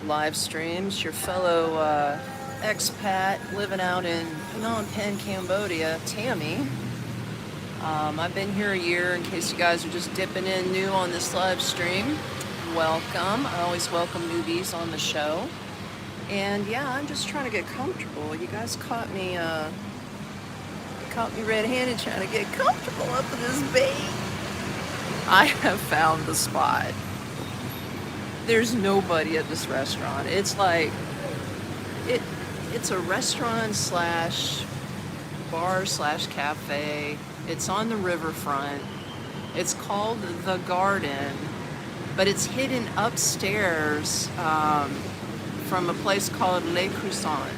live streams. Your fellow expat living out in Phnom Penh, Cambodia, Tami. I've been here a year. In case you guys are just dipping in new on this live stream, welcome. I always welcome newbies on the show. And yeah, I'm just trying to get comfortable. You guys caught me red-handed trying to get comfortable up in this bait. I have found the spot. There's nobody at this restaurant. It's like it's a restaurant slash bar slash cafe. It's on the riverfront. It's called The Garden, but it's hidden upstairs from a place called Le Croissant.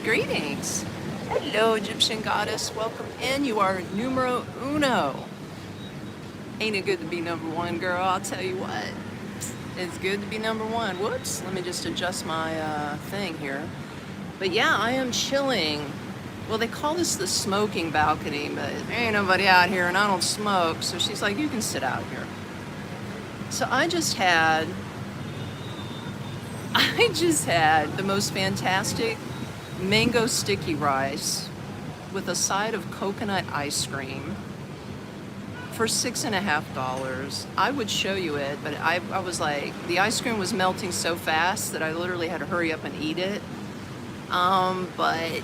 Greetings. Hello, Egyptian goddess. Welcome in. You are numero uno. Ain't it good to be number one, girl? I'll tell you what. It's good to be number one. Whoops. Let me just adjust my thing here. But yeah, I am chilling. Well, they call this the smoking balcony, but there ain't nobody out here and I don't smoke. So she's like, you can sit out here. So I just had the most fantastic mango sticky rice with a side of coconut ice cream for $6.50. I would show you it, but I was like, the ice cream was melting so fast that I literally had to hurry up and eat it. But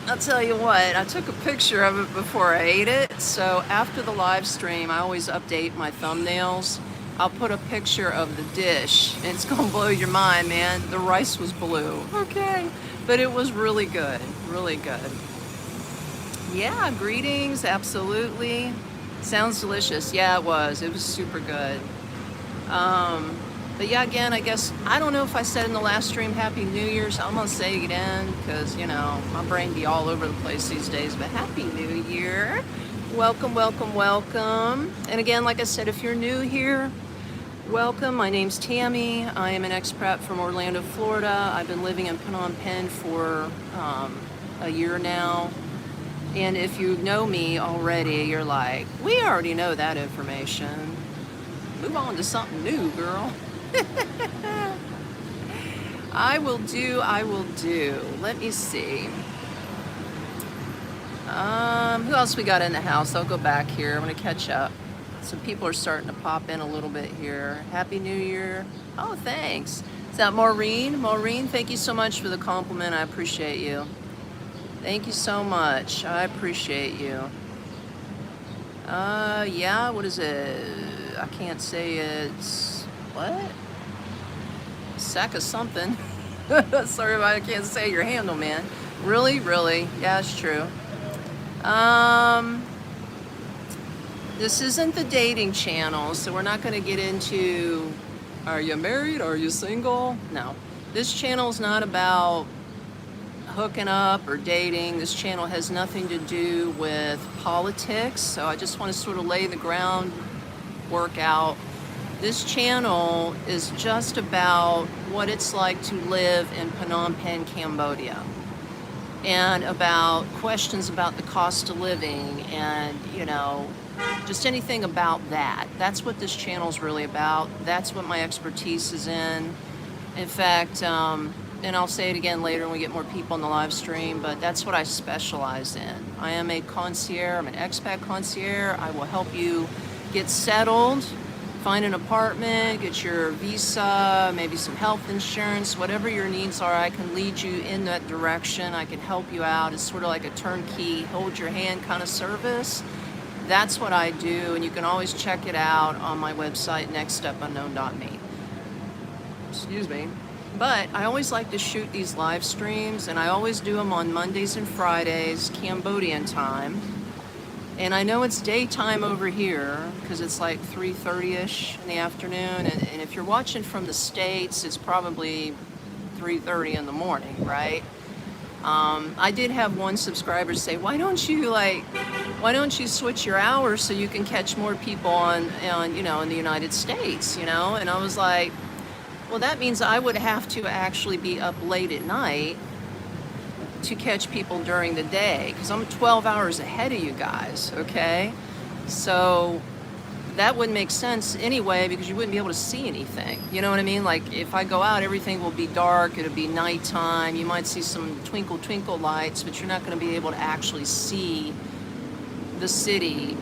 I'll tell you what, I took a picture of it before I ate it. So after the live stream, I always update my thumbnails. I'll put a picture of the dish, and it's gonna blow your mind, man. The rice was blue, okay? But it was really good, really good. Yeah, greetings, absolutely. Sounds delicious. Yeah, it was super good. But yeah, again, I guess, I don't know if I said in the last stream, Happy New Year, so I'm gonna say it again, because, you know, my brain be all over the place these days, but Happy New Year. Welcome, welcome, welcome. And again, like I said, if you're new here, welcome. My name's Tami. I am an expat from Orlando, Florida. I've been living in Phnom Penh for a year now. And if you know me already, you're like, we already know that information. Move on to something new, girl. I will do. Let me see. Who else we got in the house? I'll go back here. I'm gonna catch up. Some people are starting to pop in a little bit here. Happy New Year. Oh, thanks. Is that Maureen? Maureen, thank you so much for the compliment. I appreciate you. Thank you so much. I appreciate you. Yeah, what is it? I can't say it's, what? Sack of something. Sorry if I can't say your handle, man. Really? Yeah, it's true. This isn't the dating channel, so we're not going to get into, are you married? Are you single? No. This channel is not about hooking up or dating. This channel has nothing to do with politics, so I just want to sort of lay the groundwork out. This channel is just about what it's like to live in Phnom Penh, Cambodia, and about questions about the cost of living and, you know, just anything about that. That's what this channel is really about. That's what my expertise is in. In fact, and I'll say it again later when we get more people in the live stream, but that's what I specialize in. I am a concierge, I'm an expat concierge. I will help you get settled, find an apartment, get your visa, maybe some health insurance, whatever your needs are, I can lead you in that direction. I can help you out. It's sort of like a turnkey, hold your hand kind of service. That's what I do, and you can always check it out on my website, nextstepunknown.me. Excuse me. But I always like to shoot these live streams, and I always do them on Mondays and Fridays, Cambodian time. And I know it's daytime over here, because it's like 3:30ish in the afternoon, and if you're watching from the States, it's probably 3:30 in the morning, right? I did have one subscriber say, why don't you switch your hours so you can catch more people on you know, in the United States, you know? And I was like, well, that means I would have to actually be up late at night to catch people during the day, because I'm 12 hours ahead of you guys, okay? So that wouldn't make sense anyway, because you wouldn't be able to see anything. You know what I mean? Like if I go out, everything will be dark. It'll be nighttime. You might see some twinkle twinkle lights, but you're not going to be able to actually see the city.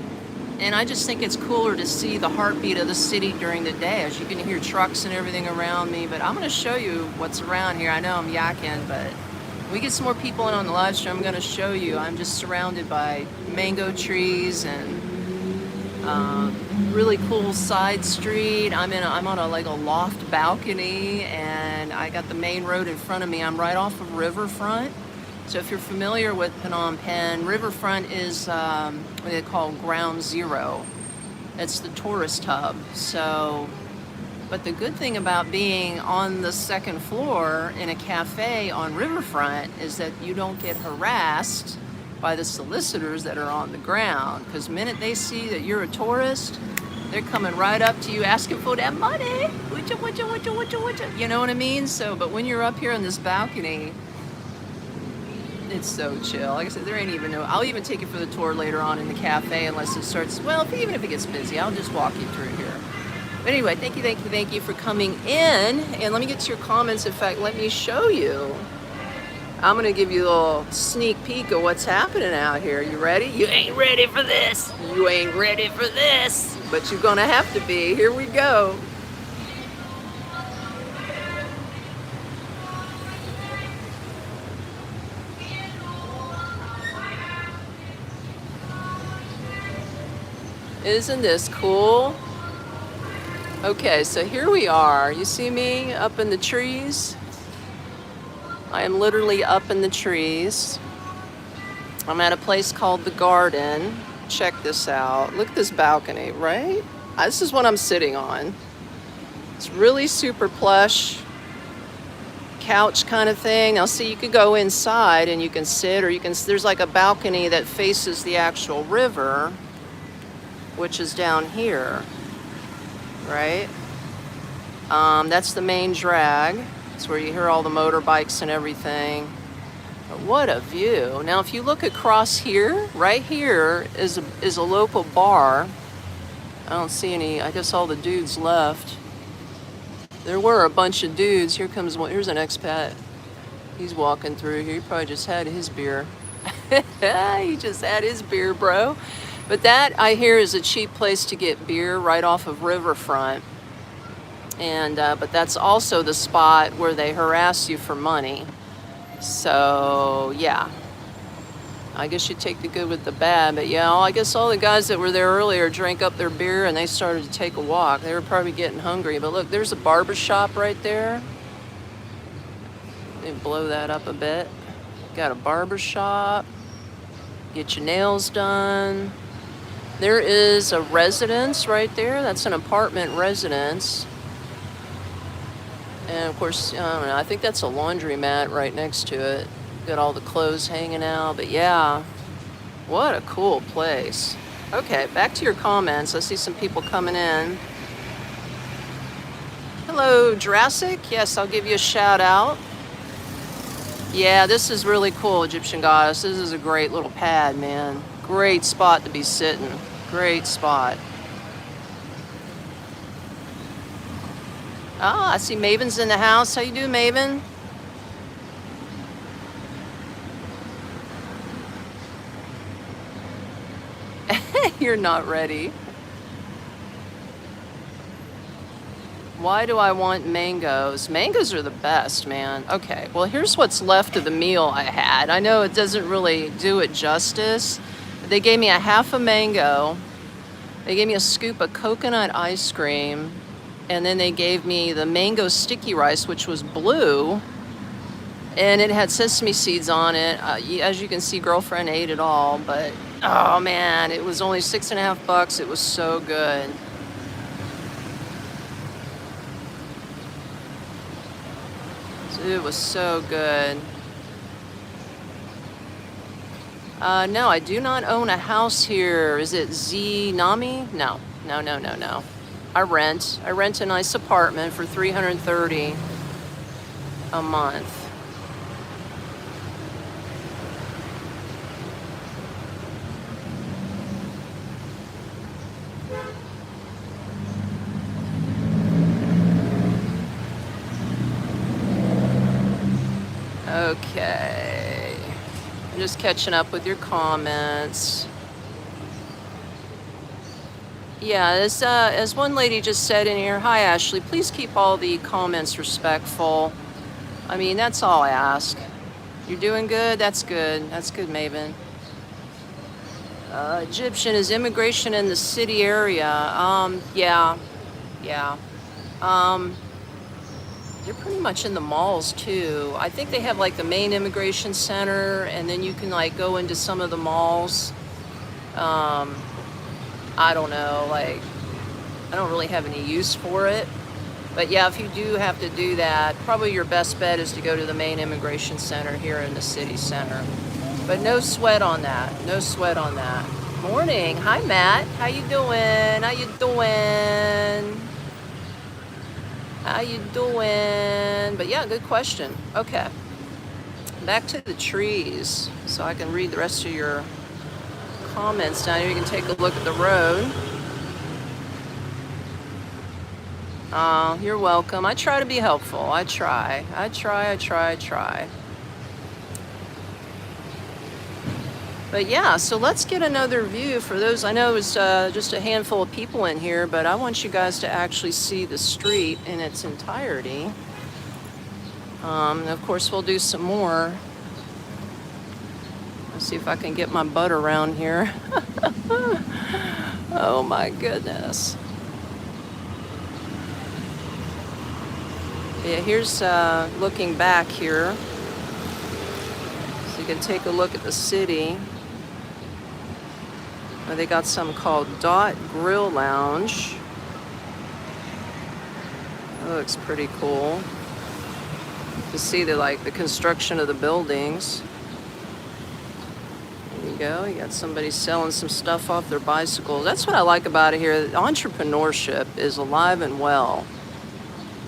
And I just think it's cooler to see the heartbeat of the city during the day, as you can hear trucks and everything around me. But I'm going to show you what's around here. I know I'm yakking, but when we get some more people in on the live stream, I'm going to show you. I'm just surrounded by mango trees and really cool side street. I'm on a loft balcony, and I got the main road in front of me. I'm right off of Riverfront. So if you're familiar with Phnom Penh, Riverfront is what they call ground zero. It's the tourist hub. So, but the good thing about being on the second floor in a cafe on Riverfront is that you don't get harassed by the solicitors that are on the ground. Because the minute they see that you're a tourist, they're coming right up to you asking for that money. You know what I mean? So, but when you're up here on this balcony, it's so chill. Like I said, there ain't even no, I'll even take you for the tour later on in the cafe unless it starts, well, even if it gets busy, I'll just walk you through here. But anyway, thank you for coming in. And let me get to your comments. In fact, let me show you. I'm gonna give you a little sneak peek of what's happening out here. You ready? You ain't ready for this. You ain't ready for this. But you're gonna have to be. Here we go. Isn't this cool? Okay, so here we are. You see me up in the trees? I am literally up in the trees. I'm at a place called The Garden. Check this out. Look at this balcony, right? This is what I'm sitting on. It's really super plush, couch kind of thing. Now see, you could go inside and you can sit, or you can, there's like a balcony that faces the actual river, which is down here, right? That's the main drag. It's where you hear all the motorbikes and everything. But what a view. Now, if you look across here, right here is a local bar. I don't see any, I guess all the dudes left. There were a bunch of dudes. Here comes one, here's an expat. He's walking through here. He probably just had his beer. He just had his beer, bro. But that, I hear, is a cheap place to get beer right off of Riverfront. And but that's also the spot where they harass you for money. So yeah, I guess you take the good with the bad. But yeah, I guess all the guys that were there earlier drank up their beer and they started to take a walk. They were probably getting hungry. But look, there's a barber shop right there. Let me blow that up a bit. Got a barber shop. Get your nails done. There is a residence right there. That's an apartment residence. And of course, I don't know, I think that's a laundromat right next to it. Got all the clothes hanging out. But yeah, what a cool place. Okay, back to your comments. I see some people coming in. Hello, Jurassic. Yes, I'll give you a shout out. Yeah, this is really cool, Egyptian Goddess. This is a great little pad, man. Great spot to be sitting. Great spot. Oh, I see Maven's in the house. How you doing, Maven? You're not ready. Why do I want mangoes? Mangoes are the best, man. Okay, well, here's what's left of the meal I had. I know it doesn't really do it justice. They gave me a half a mango. They gave me a scoop of coconut ice cream. And then they gave me the mango sticky rice, which was blue. And it had sesame seeds on it. As you can see, girlfriend ate it all. But, oh man, it was only $6.50. It was so good. It was so good. No, I do not own a house here. Is it Nami? No. I rent a nice apartment for $330 a month. Okay. I'm just catching up with your comments. Yeah, as one lady just said in here, hi Ashley, please keep all the comments respectful. I mean, that's all I ask. You're doing good? That's good. That's good, Maven. Egyptian, is immigration in the city area? Yeah. They're pretty much in the malls too. I think they have like the main immigration center, and then you can like go into some of the malls. I don't know, like, I don't really have any use for it. But yeah, if you do have to do that, probably your best bet is to go to the main immigration center here in the city center. But no sweat on that. No sweat on that. Morning. Hi, Matt. How you doing? How you doing? How you doing? But yeah, good question. Okay. Back to the trees so I can read the rest of your comments down here. You can take a look at the road. You're welcome. I try to be helpful. I try. But yeah, so let's get another view for those. I know it's just a handful of people in here, but I want you guys to actually see the street in its entirety. Of course, we'll do some more. Let's see if I can get my butt around here. Oh my goodness. Yeah, here's looking back here. So you can take a look at the city. They got something called Dot Grill Lounge. That looks pretty cool. To see the construction of the buildings. There you go. You got somebody selling some stuff off their bicycle. That's what I like about it here. Entrepreneurship is alive and well.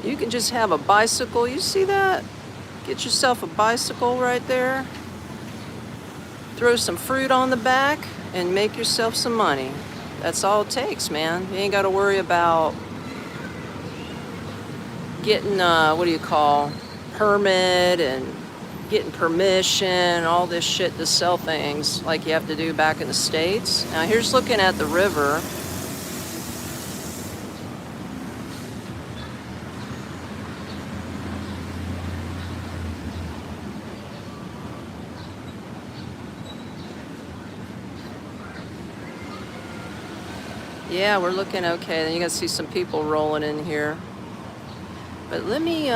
You can just have a bicycle. You see that? Get yourself a bicycle right there. Throw some fruit on the back and make yourself some money. That's all it takes, man. You ain't got to worry about getting, permit and getting permission, all this shit to sell things like you have to do back in the States. Now here's looking at the river. Yeah, we're looking okay. Then you can see some people rolling in here. But let me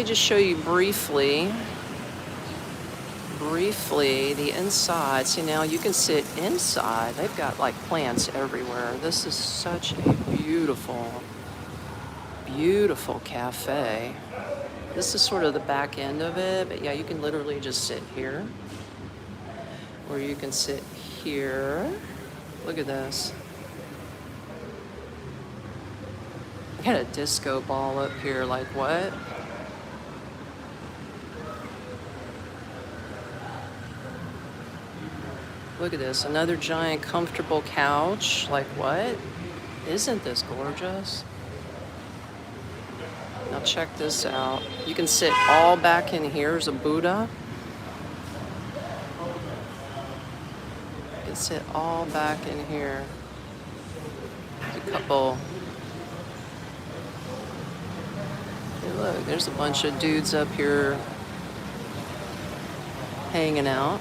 just show you briefly the inside. See, now you can sit inside. They've got like plants everywhere. This is such a beautiful, beautiful cafe. This is sort of the back end of it, but yeah, you can literally just sit here, or you can sit here. Look at this. I got a disco ball up here, like what? Look at this, another giant comfortable couch, like what? Isn't this gorgeous? Now check this out. You can sit all back in here as a Buddha. You can sit all back in here. There's a couple. Hey, look, there's a bunch of dudes up here hanging out.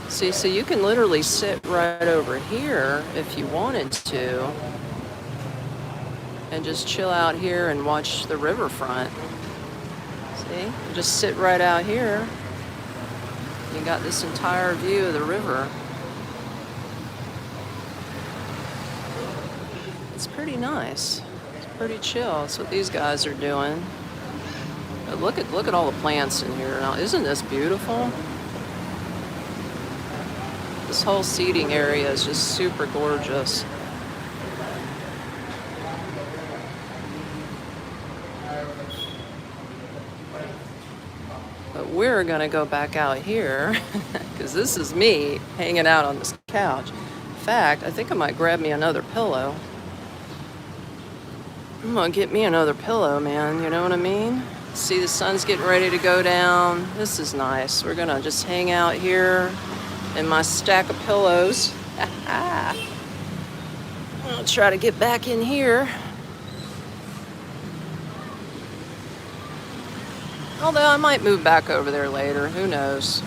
See, so you can literally sit right over here if you wanted to and just chill out here and watch the riverfront. See, you just sit right out here. You got this entire view of the river. It's pretty nice. Pretty chill. That's what these guys are doing. But look at all the plants in here. Now, isn't this beautiful? This whole seating area is just super gorgeous. But we're gonna go back out here because this is me hanging out on this couch. In fact, I think I might grab me another pillow. I'm gonna get me another pillow, man. You know what I mean? See, the sun's getting ready to go down. This is nice. We're gonna just hang out here in my stack of pillows. I'll try to get back in here. Although I might move back over there later, who knows.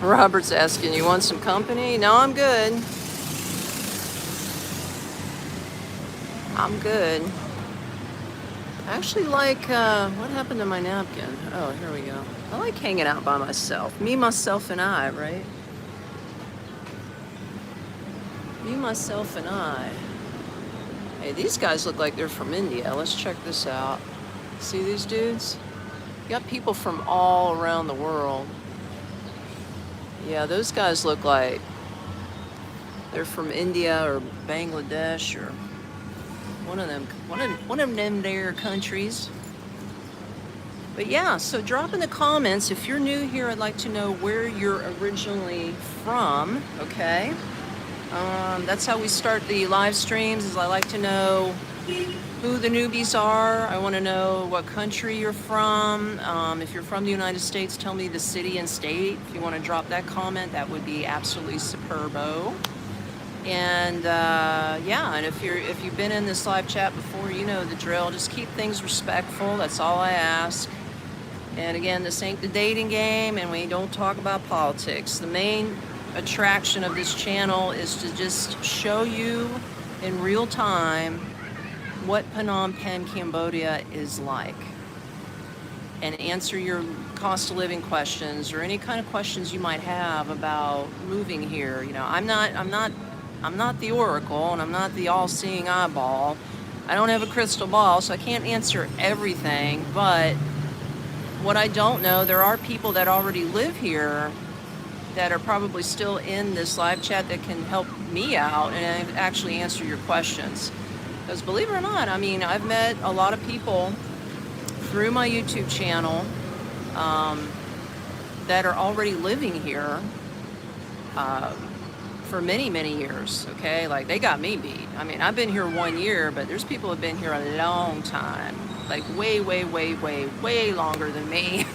Robert's asking, you want some company? No, I'm good. I'm good. I actually like, what happened to my napkin? Oh, here we go. I like hanging out by myself. Me, myself, and I, right? Me, myself, and I. Hey, these guys look like they're from India. Let's check this out. See these dudes? You got people from all around the world. Yeah, those guys look like they're from India or Bangladesh or one of them there countries. But yeah, so drop in the comments. If you're new here, I'd like to know where you're originally from, okay? That's how we start the live streams, is I like to know who the newbies are. I want to know what country you're from. If you're from the United States, tell me the city and state. If you want to drop that comment, that would be absolutely superbo. And yeah, and if you've been in this live chat before, you know the drill. Just keep things respectful. That's all I ask. And again, this ain't the dating game, and we don't talk about politics. The main attraction of this channel is to just show you in real time what Phnom Penh, Cambodia is like, and answer your cost of living questions or any kind of questions you might have about moving here. You know, I'm not the oracle, and I'm not the all-seeing eyeball. I don't have a crystal ball, so I can't answer everything. But what I don't know, there are people that already live here that are probably still in this live chat that can help me out and actually answer your questions. Because believe it or not, I mean, I've met a lot of people through my YouTube channel that are already living here for many, many years, okay? Like, they got me beat. I mean, I've been here 1 year, but there's people who have been here a long time, like way, way, way, way, way longer than me,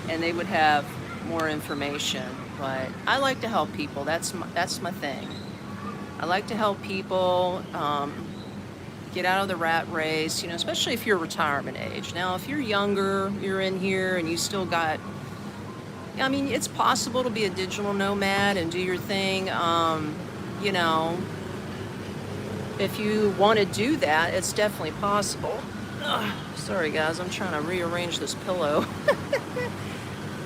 and they would have more information. But I like to help people. That's my thing. I like to help people get out of the rat race, you know, especially if you're retirement age. Now, if you're younger, you're in here and you still got, I mean, it's possible to be a digital nomad and do your thing. You know, if you want to do that, it's definitely possible. Ugh, sorry guys, I'm trying to rearrange this pillow.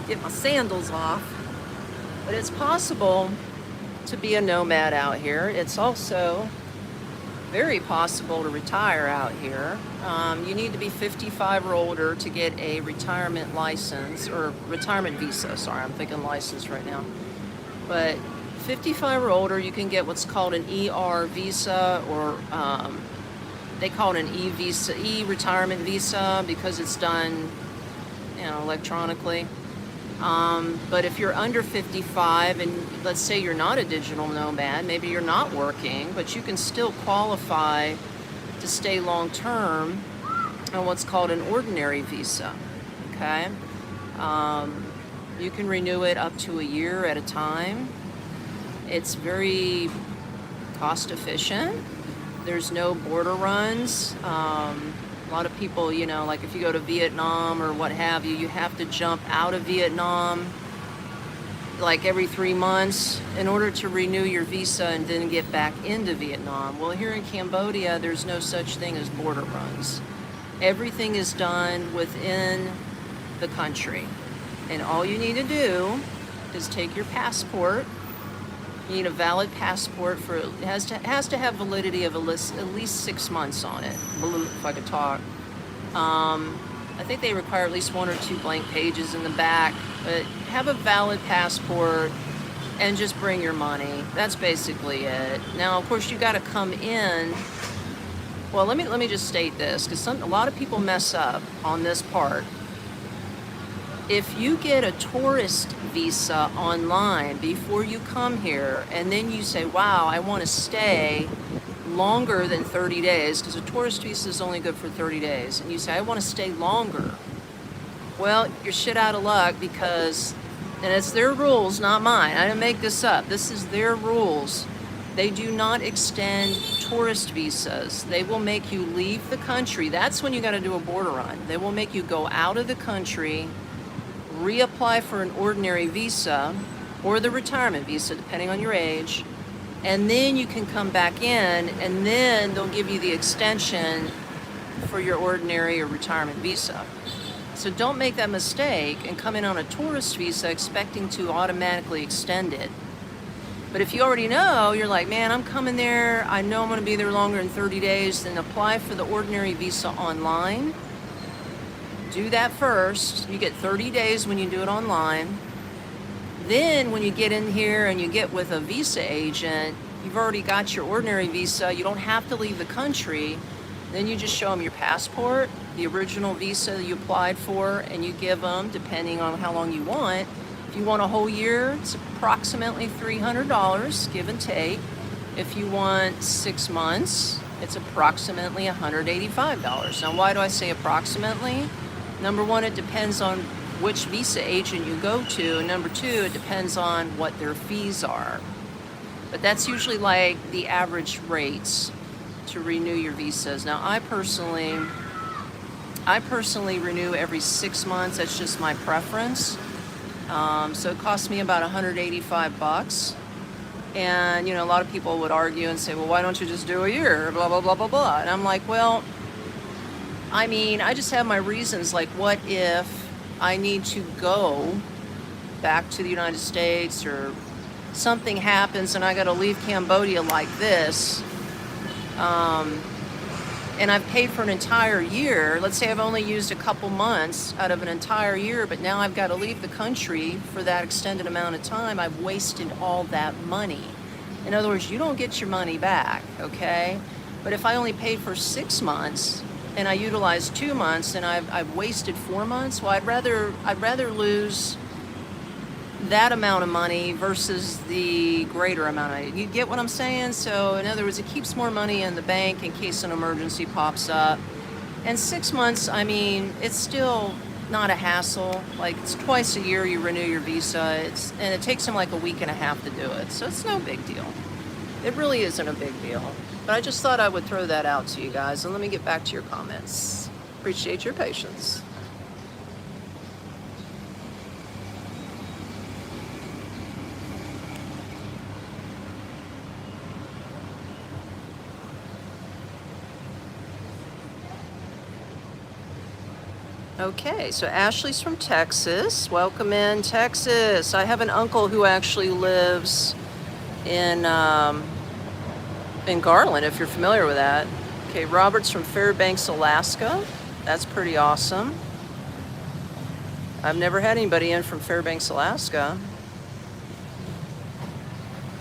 Get my sandals off. But it's possible to be a nomad out here. It's also very possible to retire out here. You need to be 55 or older to get a retirement license, or retirement visa. Sorry, I'm thinking license right now. But 55 or older, you can get what's called an ER visa, or they call it an E-visa, E-retirement visa, because it's done, you know, electronically. But if you're under 55 and let's say you're not a digital nomad, maybe you're not working, but you can still qualify to stay long term on what's called an ordinary visa, okay? You can renew it up to a year at a time. It's very cost efficient. There's no border runs. A lot of people, you know, like if you go to Vietnam or what have you, you have to jump out of Vietnam like every 3 months in order to renew your visa and then get back into Vietnam. Well, here in Cambodia, there's no such thing as border runs. Everything is done within the country. And all you need to do is take your passport. You need a valid passport for, it has to have validity of at least 6 months on it, if I could talk. I think they require at least 1 or 2 blank pages in the back, but have a valid passport and just bring your money. That's basically it. Now, of course, you got to come in. Well, let me just state this, because a lot of people mess up on this part. If you get a tourist visa online before you come here, and then you say, wow, I want to stay longer than 30 days, because a tourist visa is only good for 30 days, and you say, I want to stay longer, well, you're shit out of luck, because, and it's their rules, not mine. I didn't make this up. This is their rules. They do not extend tourist visas. They will make you leave the country. That's when you got to do a border run. They will make you go out of the country, reapply for an ordinary visa or the retirement visa, depending on your age, and then you can come back in, and then they'll give you the extension for your ordinary or retirement visa. So don't make that mistake and come in on a tourist visa expecting to automatically extend it. But if you already know, you're like, man, I'm coming there, I know I'm going to be there longer than 30 days, then apply for the ordinary visa online. Do that first. You get 30 days when you do it online. Then when you get in here and you get with a visa agent, you've already got your ordinary visa. You don't have to leave the country. Then you just show them your passport, the original visa that you applied for, and you give them, depending on how long you want. If you want a whole year, it's approximately $300, give and take. If you want 6 months, it's approximately $185. Now, why do I say approximately? Number one, it depends on which visa agent you go to, and number two, it depends on what their fees are. But that's usually like the average rates to renew your visas. Now, I personally renew every 6 months. That's just my preference. So it costs me about $185. And, a lot of people would argue and say, well, why don't you just do a year? Blah, blah, blah, blah, blah. And I'm like, well, I just have my reasons. Like, what if I need to go back to the United States, or something happens and I got to leave Cambodia like this, and I've paid for an entire year. Let's say I've only used a couple months out of an entire year, but now I've got to leave the country for that extended amount of time. I've wasted all that money. In other words, you don't get your money back, okay? But if I only paid for 6 months and I utilized 2 months and I've wasted 4 months, well, I'd rather lose that amount of money versus the greater amount of money. You get what I'm saying? So in other words, it keeps more money in the bank in case an emergency pops up. And 6 months, it's still not a hassle. Like, it's twice a year you renew your visa. And it takes them like a week and a half to do it. So it's no big deal. It really isn't a big deal. But I just thought I would throw that out to you guys. And let me get back to your comments. Appreciate your patience. Okay, so Ashley's from Texas. Welcome in, Texas. I have an uncle who actually lives in Garland, if you're familiar with that. Okay, Robert's from Fairbanks, Alaska. That's pretty awesome. I've never had anybody in from Fairbanks, Alaska.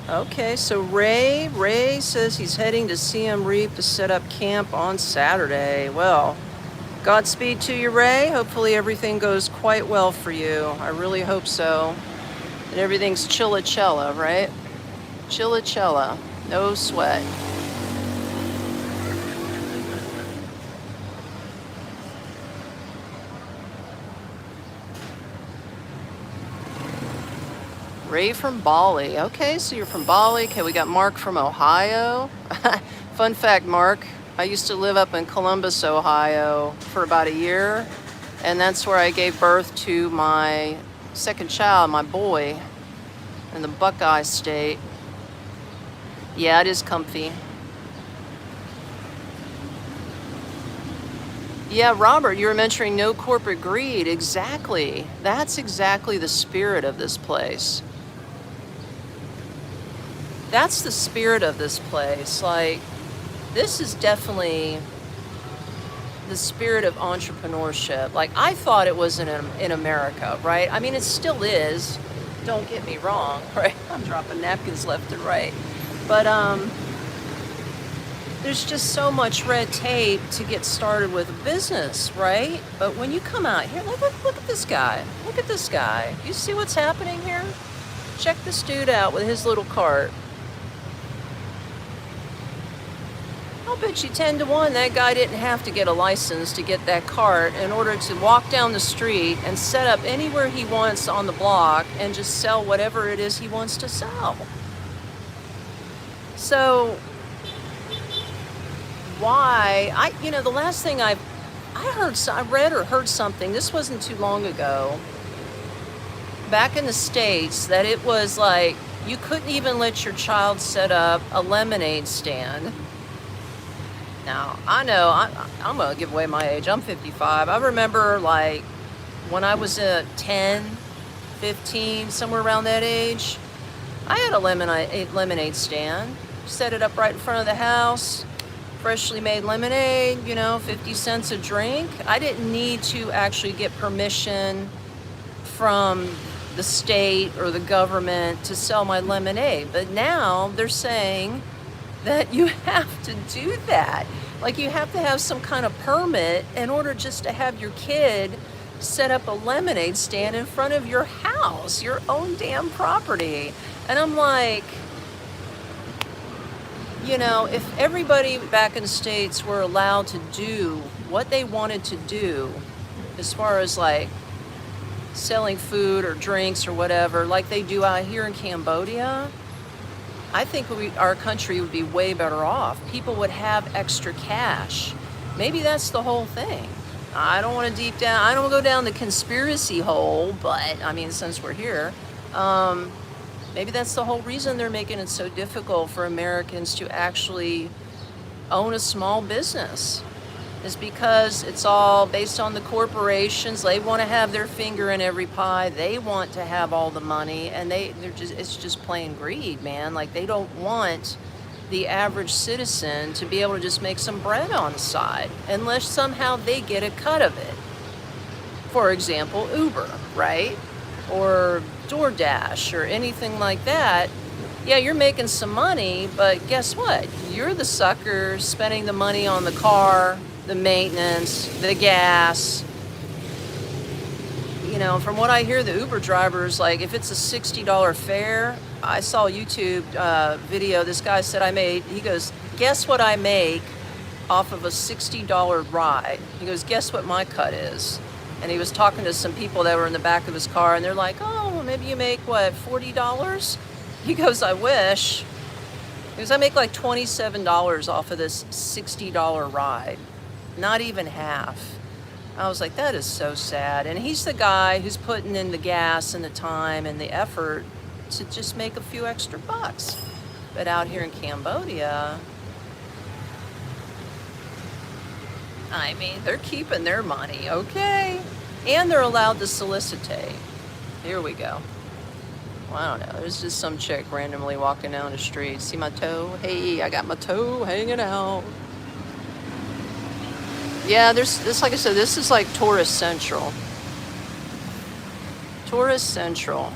Okay, so Ray says he's heading to Siem Reap to set up camp on Saturday. Well, Godspeed to you, Ray. Hopefully everything goes quite well for you. I really hope so. And everything's chilla, right? Chilla. No sweat. Ray from Bali. Okay, so you're from Bali. Okay, we got Mark from Ohio. Fun fact, Mark. I used to live up in Columbus, Ohio for about a year, and that's where I gave birth to my second child, my boy, in the Buckeye State. Yeah, it is comfy. Yeah, Robert, you were mentioning no corporate greed. Exactly. That's exactly the spirit of this place. That's the spirit of this place. Like, this is definitely the spirit of entrepreneurship. Like, I thought it was in America, right? It still is. Don't get me wrong, right? I'm dropping napkins left and right. But there's just so much red tape to get started with a business, right? But when you come out here, look at this guy. Look at this guy. You see what's happening here? Check this dude out with his little cart. I'll bet you 10 to 1 that guy didn't have to get a license to get that cart in order to walk down the street and set up anywhere he wants on the block and just sell whatever it is he wants to sell. So why, the last thing I read or heard something, this wasn't too long ago, back in the States, that it was like you couldn't even let your child set up a lemonade stand. Now, I know, I'm going to give away my age. I'm 55. I remember, like, when I was 10, 15, somewhere around that age, I had a lemonade stand. Set it up right in front of the house. Freshly made lemonade, 50 cents a drink. I didn't need to actually get permission from the state or the government to sell my lemonade. But now they're saying that you have to do that. Like, you have to have some kind of permit in order just to have your kid set up a lemonade stand in front of your house, your own damn property. And I'm like, if everybody back in the States were allowed to do what they wanted to do, as far as like selling food or drinks or whatever, like they do out here in Cambodia, I think our country would be way better off. People would have extra cash. Maybe that's the whole thing. I don't want to I don't go down the conspiracy hole, but I mean, since we're here, maybe that's the whole reason they're making it so difficult for Americans to actually own a small business, is because it's all based on the corporations. They want to have their finger in every pie. They want to have all the money, and it's just plain greed, man. Like, they don't want the average citizen to be able to just make some bread on the side unless somehow they get a cut of it. For example, Uber, right? Or DoorDash or anything like that. Yeah, you're making some money, but guess what? You're the sucker spending the money on the car, the maintenance, the gas. From what I hear, the Uber drivers, like, if it's a $60 fare, I saw a YouTube video. This guy said he goes, guess what I make off of a $60 ride? He goes, guess what my cut is? And he was talking to some people that were in the back of his car, and they're like, oh, well, maybe you make, what, $40? He goes, I wish. He goes, I make like $27 off of this $60 ride. Not even half. I was like, that is so sad. And he's the guy who's putting in the gas and the time and the effort to just make a few extra bucks. But out here in Cambodia, I mean, they're keeping their money, okay? And they're allowed to solicitate. Here we go. Well, I don't know. There's just some chick randomly walking down the street. See my toe? Hey, I got my toe hanging out. Yeah, this, like I said, this is like Tourist Central. Tourist Central.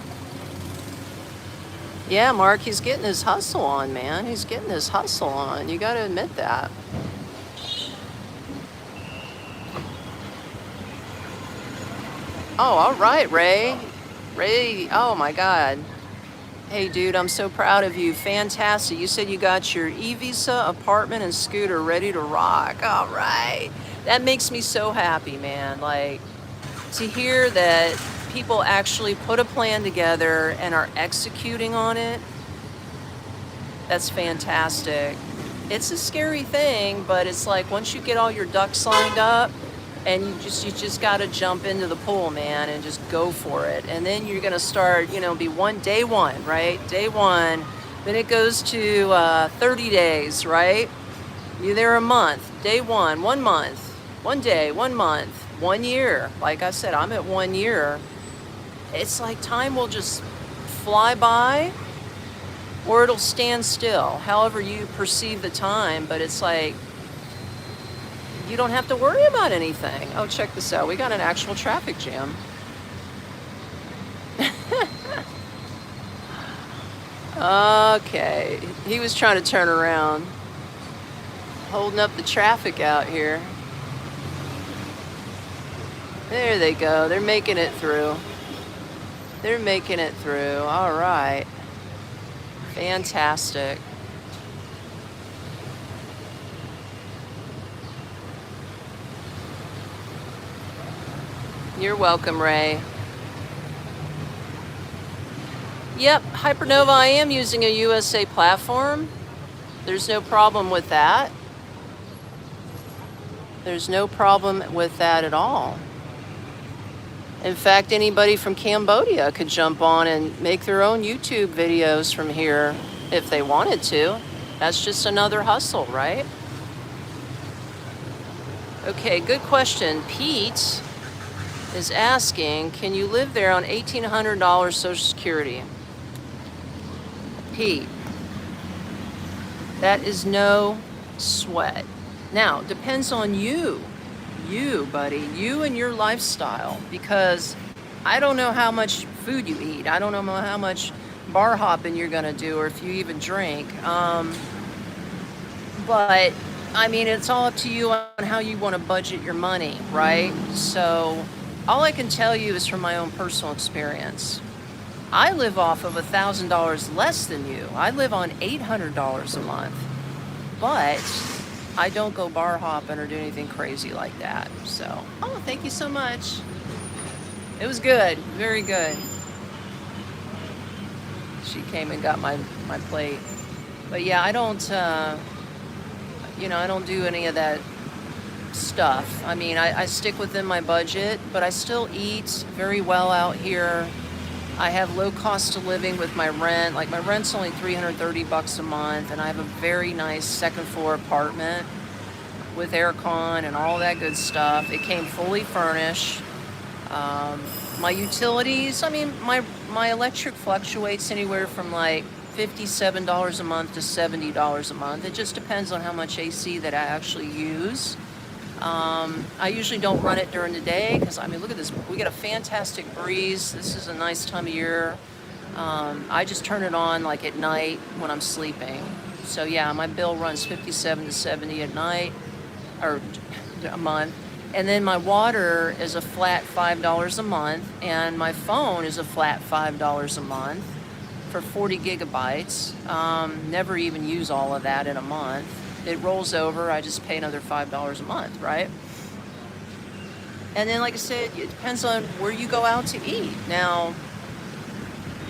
Yeah, Mark, he's getting his hustle on, man. He's getting his hustle on. You got to admit that. Oh, all right, Ray. Ray, oh my God. Hey, dude, I'm so proud of you. Fantastic. You said you got your e-visa, apartment, and scooter ready to rock. All right. That makes me so happy, man. Like, to hear that people actually put a plan together and are executing on it, that's fantastic. It's a scary thing, but it's like once you get all your ducks lined up, and you just got to jump into the pool, man, and just go for it. And then you're going to start, be day one, right? Day one. Then it goes to 30 days, right? You're there a month. Day one, 1 month. 1 day, 1 month, 1 year. Like I said, I'm at 1 year. It's like time will just fly by, or it'll stand still, however you perceive the time. But it's like, you don't have to worry about anything. Oh, check this out. We got an actual traffic jam. Okay. He was trying to turn around. Holding up the traffic out here. There they go. They're making it through. They're making it through. All right. Fantastic. You're welcome, Ray. Yep, Hypernova, I am using a USA platform. There's no problem with that. There's no problem with that at all. In fact, anybody from Cambodia could jump on and make their own YouTube videos from here if they wanted to. That's just another hustle, right? Okay, good question. Pete is asking, can you live there on $1,800 Social Security? Pete, that is no sweat. Now, depends on you, buddy, you and your lifestyle, because I don't know how much food you eat. I don't know how much bar hopping you're gonna do, or if you even drink. But I mean, it's all up to you on how you want to budget your money, right? So all I can tell you is from my own personal experience. I live off of $1,000 less than you. I live on $800 a month, but I don't go bar hopping or do anything crazy like that. So, oh, thank you so much. It was good, very good. She came and got my plate. But yeah, I don't, I don't do any of that stuff. I mean, I stick within my budget, but I still eat very well out here. I have low cost of living with my rent. Like, my rent's only $330 a month, and I have a very nice second floor apartment with aircon and all that good stuff. It came fully furnished. My utilities, I mean, my electric fluctuates anywhere from like $57 a month to $70 a month. It just depends on how much AC that I actually use. I usually don't run it during the day because, I mean, look at this. We get a fantastic breeze. This is a nice time of year. I just turn it on like at night when I'm sleeping. So yeah, my bill runs 57 to 70 at night, or a month. And then my water is a flat $5 a month, and my phone is a flat $5 a month for 40 gigabytes. Never even use all of that in a month. It rolls over, I just pay another $5 a month, right? And then, like I said, it depends on where you go out to eat. Now,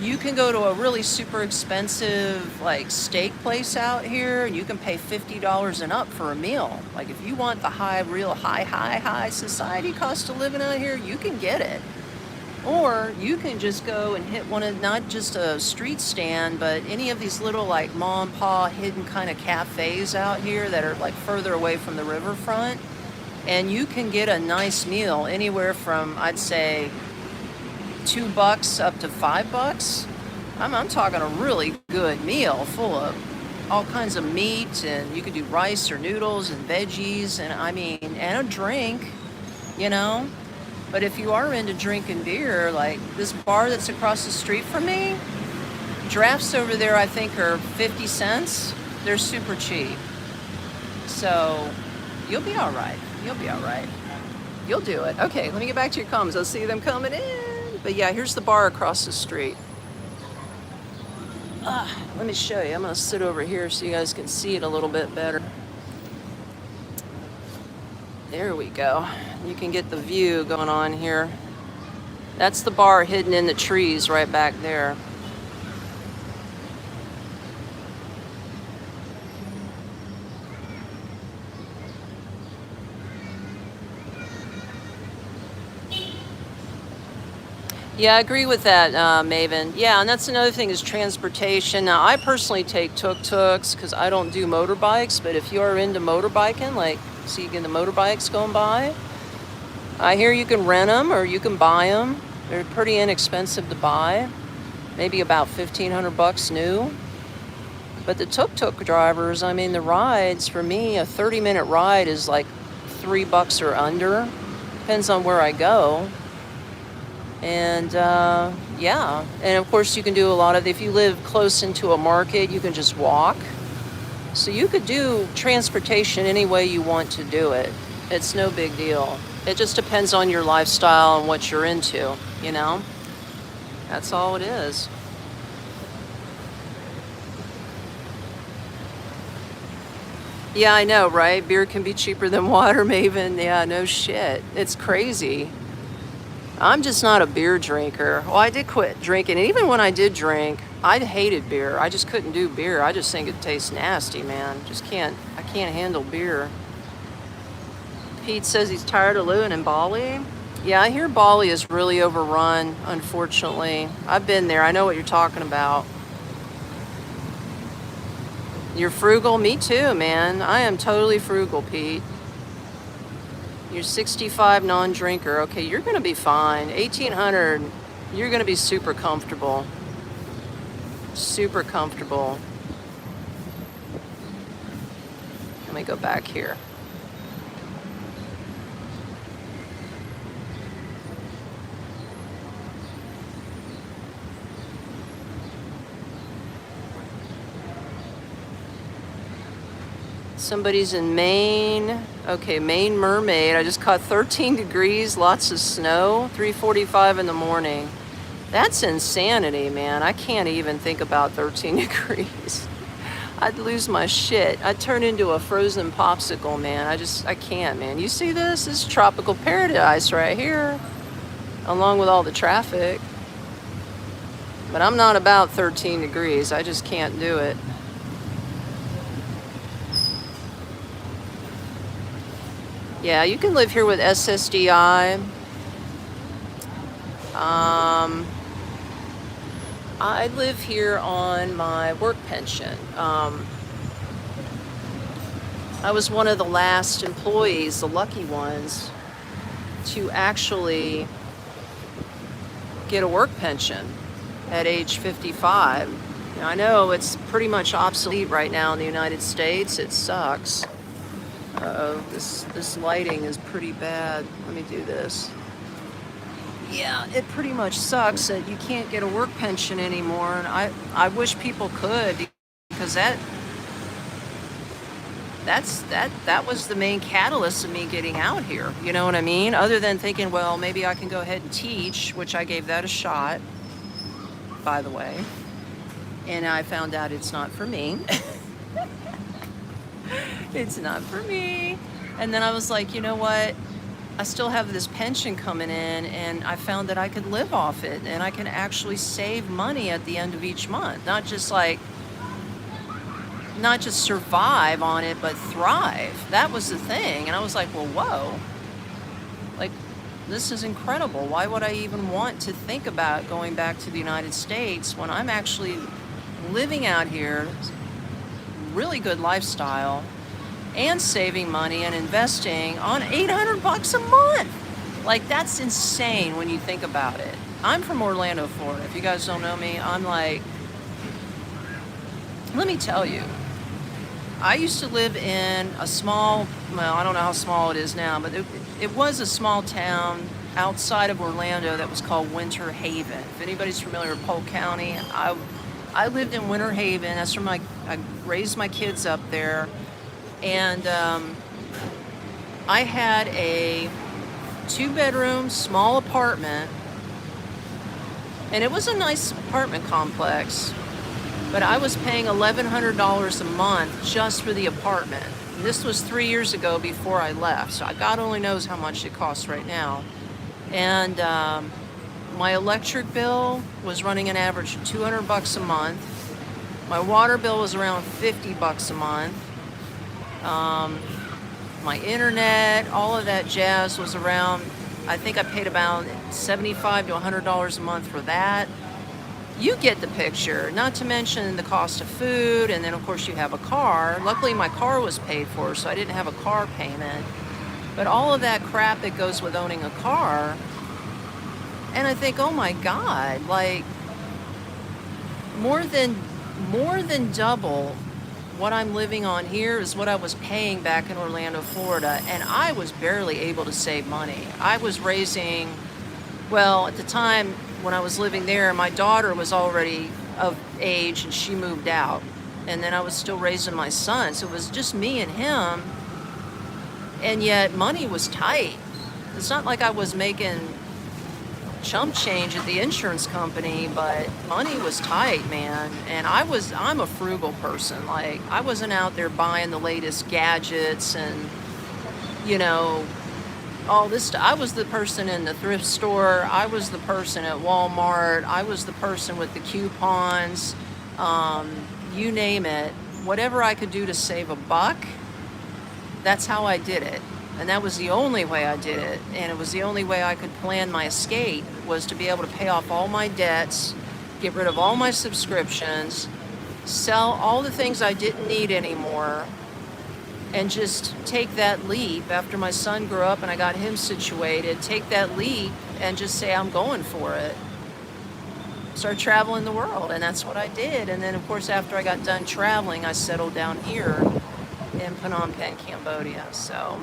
you can go to a really super expensive like steak place out here, and you can pay $50 and up for a meal. Like, if you want the real high society cost of living out here, you can get it. Or you can just go and hit one of, not just a street stand, but any of these little like mom and pop hidden kind of cafes out here that are like further away from the riverfront. And you can get a nice meal anywhere from, I'd say, $2 up to $5. I'm talking a really good meal full of all kinds of meat, and you could do rice or noodles and veggies, and I mean, and a drink, you know. But if you are into drinking beer, like this bar that's across the street from me, drafts over there I think are 50 cents. They're super cheap. So you'll be all right. You'll be all right. You'll do it. Okay, let me get back to your comments. I see them coming in. But yeah, here's the bar across the street. Let me show you. I'm going to sit over here so you guys can see it a little bit better. There we go. You can get the view going on here. That's the bar hidden in the trees right back there. Yeah, I agree with that, Maven. Yeah, and that's another thing is transportation. Now, I personally take tuk-tuks because I don't do motorbikes, but if you are into motorbiking, like, see again the motorbikes going by, I hear you can rent them or you can buy them. They're pretty inexpensive to buy, maybe about $1,500 new. But the tuk-tuk drivers, I mean, the rides, for me, a 30-minute ride is like $3 or under. Depends on where I go. And yeah, and of course you can do a lot of, if you live close into a market, you can just walk. So you could do transportation any way you want to do it. It's no big deal. It just depends on your lifestyle and what you're into, you know? That's all it is. Yeah, I know, right? Beer can be cheaper than water, Maven. Yeah, no shit. It's crazy. I'm just not a beer drinker. Well, I did quit drinking. And even when I did drink, I hated beer. I just couldn't do beer. I just think it tastes nasty, man. I can't handle beer. Pete says he's tired of living in Bali. Yeah, I hear Bali is really overrun, unfortunately. I've been there. I know what you're talking about. You're frugal? Me too, man. I am totally frugal, Pete. You're 65 non-drinker. Okay, you're going to be fine. 1800, you're going to be super comfortable. Super comfortable. Let me go back here. Somebody's in Maine. Okay, Maine Mermaid. I just caught 13 degrees, lots of snow, 3:45 in the morning. That's insanity, man. I can't even think about 13 degrees. I'd lose my shit. I'd turn into a frozen popsicle, man. I can't, man. You see this? This is tropical paradise right here, along with all the traffic. But I'm not about 13 degrees. I just can't do it. Yeah, you can live here with SSDI. I live here on my work pension. I was one of the last employees, the lucky ones, to actually get a work pension at age 55. Now, I know it's pretty much obsolete right now in the United States. It sucks. Uh-oh, this lighting is pretty bad. Let me do this. Yeah, it pretty much sucks that you can't get a work pension anymore. And I wish people could, because that was the main catalyst of me getting out here. You know what I mean? Other than thinking, well, maybe I can go ahead and teach, which I gave that a shot, by the way. And I found out it's not for me. It's not for me. And then I was like, you know what? I still have this pension coming in, and I found that I could live off it, and I can actually save money at the end of each month. Not just survive on it, but thrive. That was the thing. And I was like, well, whoa. Like, this is incredible. Why would I even want to think about going back to the United States when I'm actually living out here, really good lifestyle, and saving money and investing on $800 a month? Like, that's insane when you think about it. I'm from Orlando, Florida. If you guys don't know me, I'm like, let me tell you, I used to live in a small, well, I don't know how small it is now, but it was a small town outside of Orlando that was called Winter Haven. If anybody's familiar with Polk County, I lived in Winter Haven. That's where I raised my kids up there. And I had a 2-bedroom small apartment, and it was a nice apartment complex, but I was paying $1,100 a month just for the apartment. And this was 3 years ago before I left, so God only knows how much it costs right now. And my electric bill was running an average of $200 a month. My water bill was around $50 a month. My internet, all of that jazz was around, I think I paid about $75 to $100 a month for that. You get the picture, not to mention the cost of food, and then of course you have a car. Luckily my car was paid for, so I didn't have a car payment. But all of that crap that goes with owning a car, and I think, oh my God, like more than double what I'm living on here is what I was paying back in Orlando, Florida, and I was barely able to save money. I was raising, well, at the time when I was living there, my daughter was already of age and she moved out, and then I was still raising my son, so it was just me and him, and yet money was tight. It's not like I was making chump change at the insurance company, but money was tight, man. And I'm a frugal person. Like, I wasn't out there buying the latest gadgets and, you know, all this stuff. I was the person in the thrift store. I was the person at Walmart. I was the person with the coupons. You name it. Whatever I could do to save a buck, that's how I did it. And that was the only way I did it. And it was the only way I could plan my escape, was to be able to pay off all my debts, get rid of all my subscriptions, sell all the things I didn't need anymore, and just take that leap after my son grew up and I got him situated, take that leap and just say, I'm going for it. Start traveling the world, and that's what I did. And then, of course, after I got done traveling, I settled down here in Phnom Penh, Cambodia. So,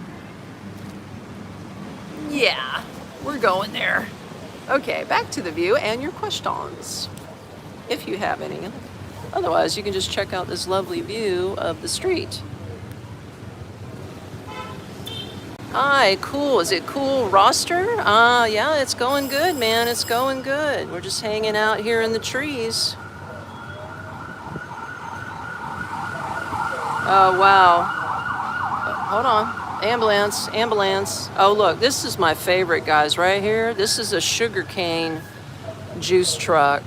yeah, we're going there. Okay, back to the view and your questions, if you have any. Otherwise, you can just check out this lovely view of the street. Hi, cool. Is it cool roster? Yeah, it's going good, man. It's going good. We're just hanging out here in the trees. Oh, wow. Hold on. Ambulance, ambulance. Oh, look, this is my favorite, guys, right here. This is a sugarcane juice truck.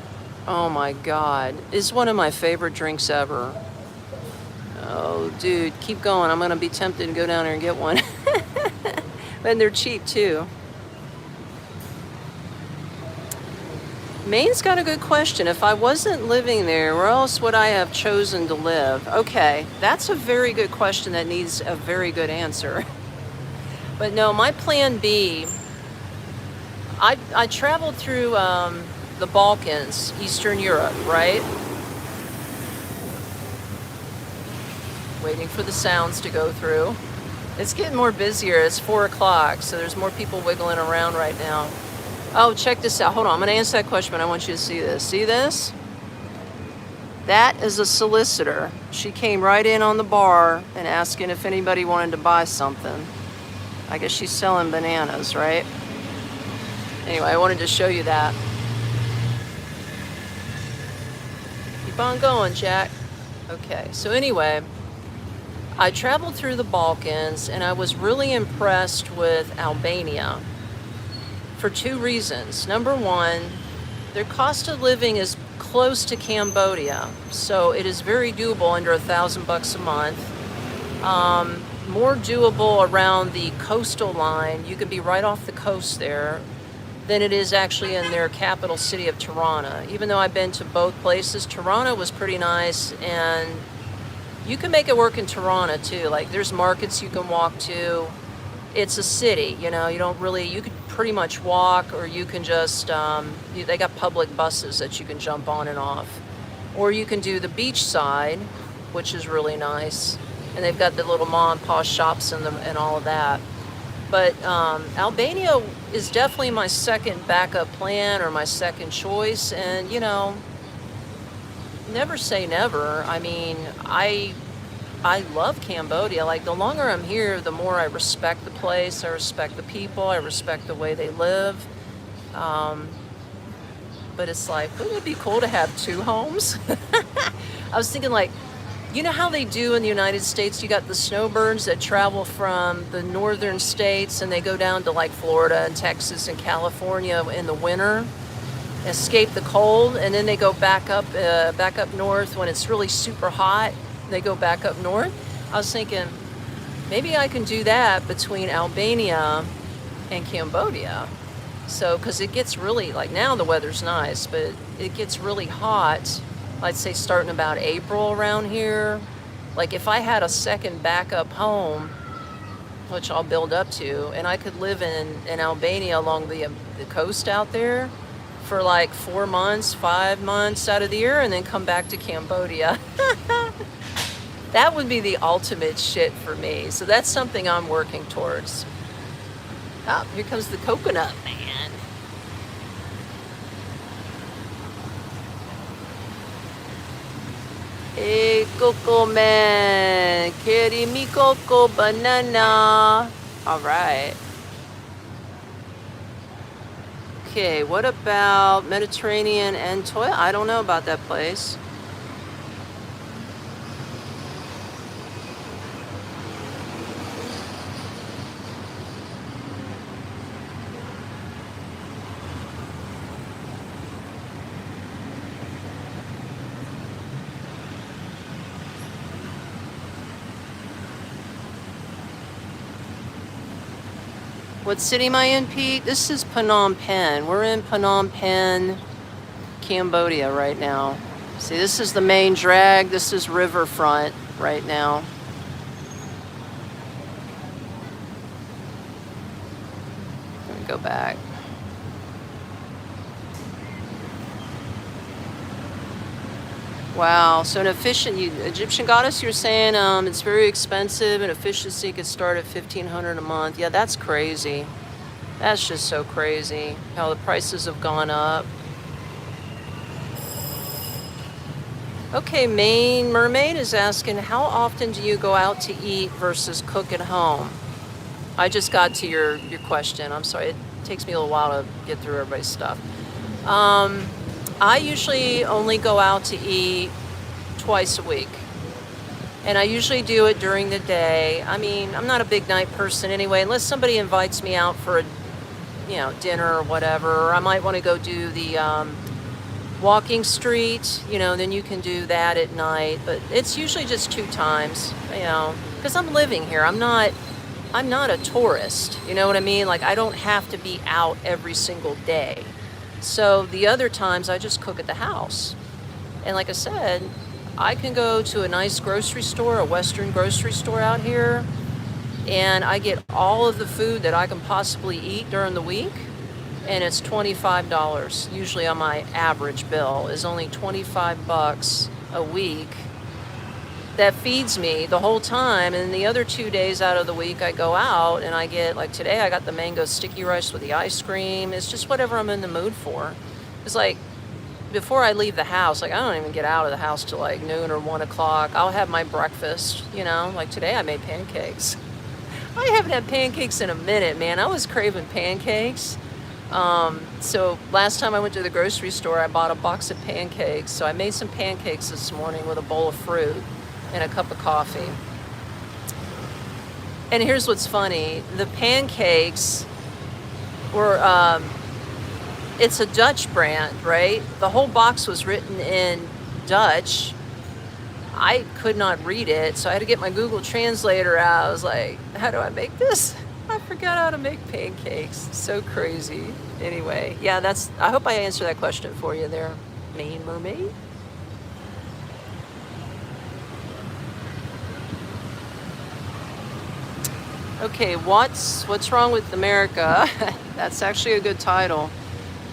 Oh, my God. It's one of my favorite drinks ever. Oh, dude, keep going. I'm going to be tempted to go down there and get one. And they're cheap, too. Maine's got a good question. If I wasn't living there, where else would I have chosen to live? Okay, that's a very good question that needs a very good answer. But no, my plan B, I traveled through the Balkans, Eastern Europe, right? Waiting for the sounds to go through. It's getting more busier. It's 4 o'clock, so there's more people wiggling around right now. Oh, check this out. Hold on. I'm going to answer that question, but I want you to see this. See this? That is a solicitor. She came right in on the bar and asking if anybody wanted to buy something. I guess she's selling bananas, right? Anyway, I wanted to show you that. Keep on going, Jack. Okay, so anyway, I traveled through the Balkans, and I was really impressed with Albania for 2 reasons. Number one, their cost of living is close to Cambodia, so it is very doable, under $1,000 a month. More doable around the coastal line. You could be right off the coast there than it is actually in their capital city of Tirana. Even though I've been to both places, Tirana was pretty nice, and you can make it work in Tirana too. Like, there's markets you can walk to. It's a city, you know, you could pretty much walk, or you can just, they got public buses that you can jump on and off. Or you can do the beach side, which is really nice. And they've got the little mom and pop shops and all of that. But Albania is definitely my second backup plan, or my second choice. And, you know, never say never. I mean, I love Cambodia. Like, the longer I'm here, the more I respect the place. I respect the people. I respect the way they live. But it's like, wouldn't it be cool to have 2 homes? I was thinking, like, you know how they do in the United States? You got the snowbirds that travel from the northern states, and they go down to like Florida and Texas and California in the winter, escape the cold, and then they go back up north when it's really super hot. They go back up north. I was thinking, maybe I can do that between Albania and Cambodia. So, because it gets really, like, now the weather's nice, but it gets really hot, let's say starting about April around here. Like, if I had a second backup home, which I'll build up to, and I could live in Albania along the coast out there for like 4 months, 5 months out of the year, and then come back to Cambodia. That would be the ultimate shit for me. So that's something I'm working towards. Oh, here comes the coconut man. Hey, coco man, carry me coco banana. All right. Okay, what about Mediterranean and toilet? I don't know about that place. What city am I in, Pete? This is Phnom Penh. We're in Phnom Penh, Cambodia right now. See, this is the main drag. This is riverfront right now. Let me go back. Wow, so an Egyptian goddess, you're saying it's very expensive and efficiency could start at $1,500 a month. Yeah, that's crazy. That's just so crazy how the prices have gone up. Okay, Maine Mermaid is asking, how often do you go out to eat versus cook at home? I just got to your question. I'm sorry, it takes me a little while to get through everybody's stuff. I usually only go out to eat twice a week. And I usually do it during the day. I mean, I'm not a big night person anyway, unless somebody invites me out for a, dinner or whatever. Or I might want to go do the walking street, then you can do that at night. But it's usually just 2 times, because I'm living here. I'm not a tourist, you know what I mean? Like, I don't have to be out every single day. So the other times I just cook at the house. And like I said, I can go to a nice grocery store, a Western grocery store out here, and I get all of the food that I can possibly eat during the week, and it's $25. Usually on my average bill is only $25 a week. That feeds me the whole time, and the other 2 days out of the week I go out and I get, like today I got the mango sticky rice with the ice cream. It's just whatever I'm in the mood for. It's like before I leave the house, like I don't even get out of the house till like noon or 1 o'clock. I'll have my breakfast, like today I made pancakes. I haven't had pancakes in a minute, man. I was craving pancakes. So last time I went to the grocery store, I bought a box of pancakes. So I made some pancakes this morning with a bowl of fruit and a cup of coffee. And here's what's funny. The pancakes were, it's a Dutch brand, right? The whole box was written in Dutch. I could not read it, so I had to get my Google Translator out. I was like, how do I make this? I forgot how to make pancakes. So crazy. Anyway, yeah, I hope I answered that question for you there, Maine Mermaid. Okay, what's wrong with America? That's actually a good title.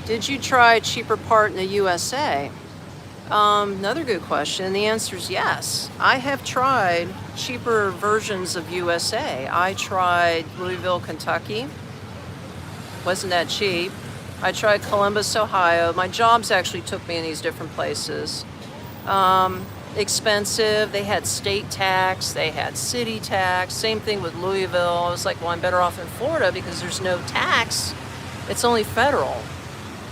Did you try cheaper part in the USA? Another good question. The answer is yes. I have tried cheaper versions of USA. I tried Louisville, Kentucky. Wasn't that cheap. I tried Columbus, Ohio. My jobs actually took me in these different places. Expensive. They had state tax, they had city tax. Same thing with Louisville. I was like, well, I'm better off in Florida because there's no tax. It's only federal.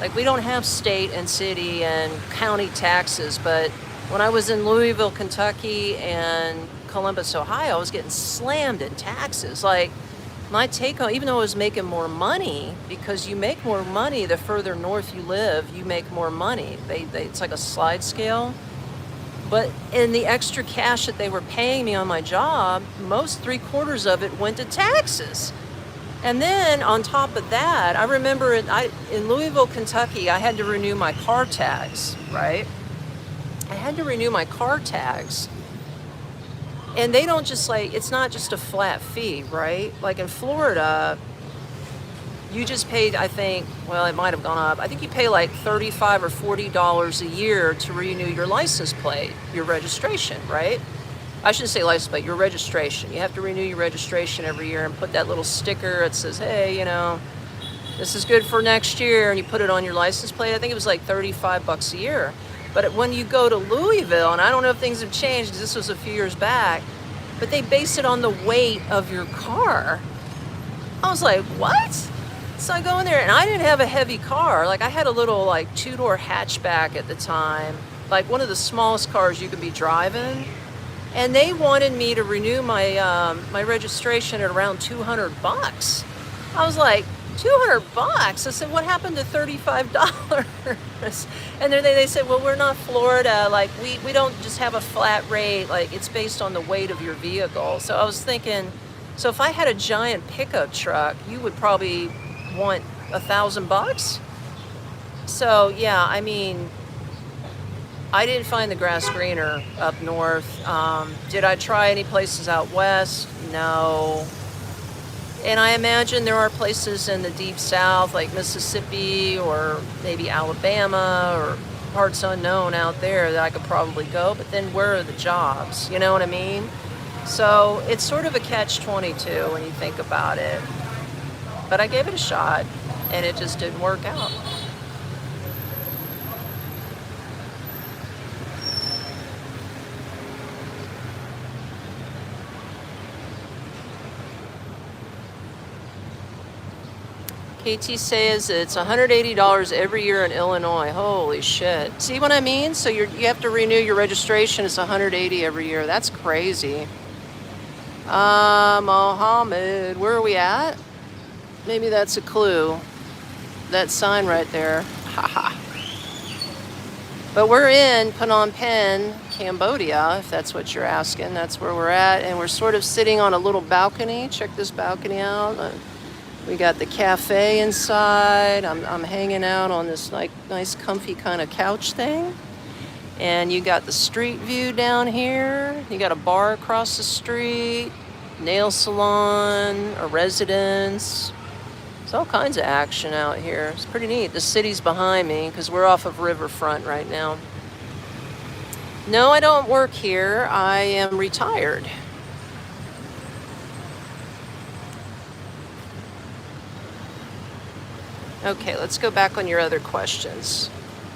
Like, we don't have state and city and county taxes, but when I was in Louisville, Kentucky and Columbus, Ohio, I was getting slammed in taxes. Like, my take home, even though I was making more money, because you make more money the further north you live, you make more money. It's like a slide scale. But in the extra cash that they were paying me on my job, most 3/4 of it went to taxes. And then on top of that, I remember in Louisville, Kentucky, I had to renew my car tags, right? I had to renew my car tags. And they don't just it's not just a flat fee, right? Like in Florida, you just paid, I think, well, it might have gone up. I think you pay like $35 or $40 a year to renew your license plate, your registration, right? I shouldn't say license plate, your registration. You have to renew your registration every year and put that little sticker that says, hey, this is good for next year, and you put it on your license plate. I think it was like $35 a year. But when you go to Louisville, and I don't know if things have changed because this was a few years back, but they base it on the weight of your car. I was like, what? So I go in there, and I didn't have a heavy car. Like, I had a little 2-door hatchback at the time, like one of the smallest cars you could be driving. And they wanted me to renew my my registration at around $200. I was like, $200? I said, what happened to $35? And then they said, well, we're not Florida. Like, we don't just have a flat rate. Like, it's based on the weight of your vehicle. So I was thinking, So if I had a giant pickup truck, you would probably want $1,000. So yeah, I mean, I didn't find the grass greener up north. Did I try any places out west? No. And I imagine there are places in the deep south, like Mississippi or maybe Alabama or parts unknown out there that I could probably go. But then where are the jobs? You know what I mean? So it's sort of a catch-22 when you think about it. But I gave it a shot, and it just didn't work out. KT says it's $180 every year in Illinois. Holy shit. See what I mean? So you have to renew your registration. It's $180 every year. That's crazy. Mohammed, where are we at? Maybe that's a clue. That sign right there. Haha. But we're in Phnom Penh, Cambodia, if that's what you're asking. That's where we're at. And we're sort of sitting on a little balcony. Check this balcony out. We got the cafe inside. I'm hanging out on this nice comfy kind of couch thing. And you got the street view down here. You got a bar across the street, nail salon, a residence. There's all kinds of action out here. It's pretty neat. The city's behind me because we're off of Riverfront right now. No, I don't work here. I am retired. Okay, let's go back on your other questions.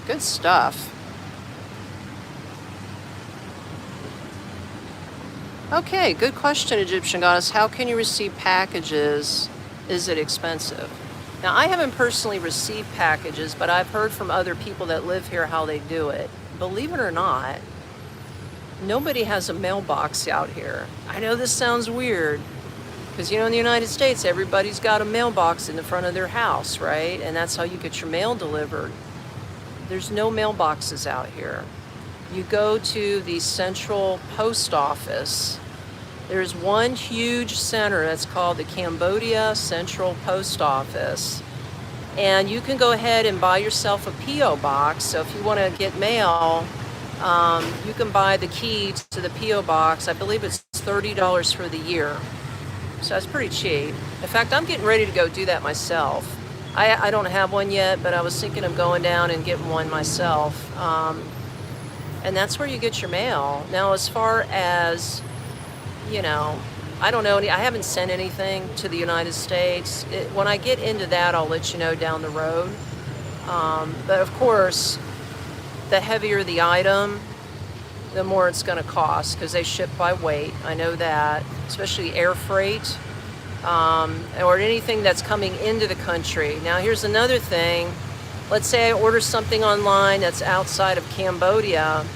Good stuff. Okay, good question, Egyptian Goddess. How can you receive packages? Is it expensive? Now, I haven't personally received packages, but I've heard from other people that live here how they do it. Believe it or not, nobody has a mailbox out here. I know this sounds weird, because, in the United States, everybody's got a mailbox in the front of their house, right? And that's how you get your mail delivered. There's no mailboxes out here. You go to the central post office. There's one huge center that's called the Cambodia Central Post Office. And you can go ahead and buy yourself a P.O. box. So if you want to get mail, you can buy the key to the P.O. box. I believe it's $30 for the year. So that's pretty cheap. In fact, I'm getting ready to go do that myself. I don't have one yet, but I was thinking of going down and getting one myself. And that's where you get your mail. Now, as far as, I don't know, I haven't sent anything to the United States. When I get into that, I'll let you know down the road. But of course, the heavier the item, the more it's going to cost because they ship by weight. I know that, especially air freight or anything that's coming into the country. Now, here's another thing. Let's say I order something online that's outside of Cambodia.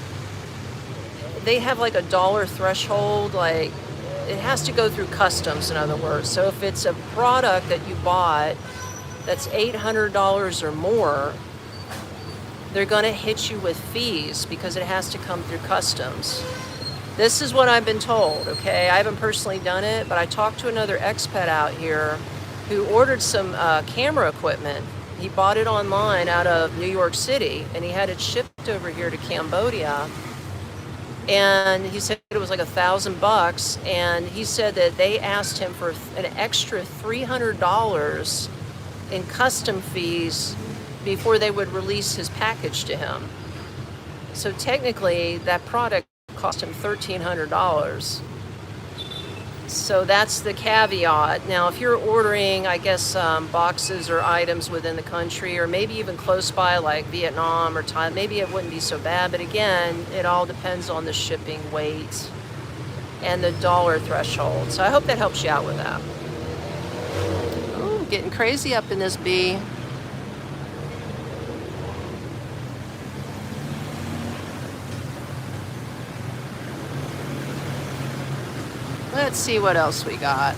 They have like a dollar threshold, like it has to go through customs, in other words. So if it's a product that you bought that's $800 or more, they're going to hit you with fees because it has to come through customs. This is what I've been told, okay? I haven't personally done it, but I talked to another expat out here who ordered some camera equipment. He bought it online out of New York City, and he had it shipped over here to Cambodia. And he said it was like $1,000, and he said that they asked him for an extra $300 in custom fees before they would release his package to him. So technically, that product cost him $1,300. So that's the caveat. Now, if you're ordering, I guess, boxes or items within the country, or maybe even close by like Vietnam or Thailand, maybe it wouldn't be so bad. But again, it all depends on the shipping weight and the dollar threshold. So I hope that helps you out with that. Ooh, getting crazy up in this bee. Let's see what else we got.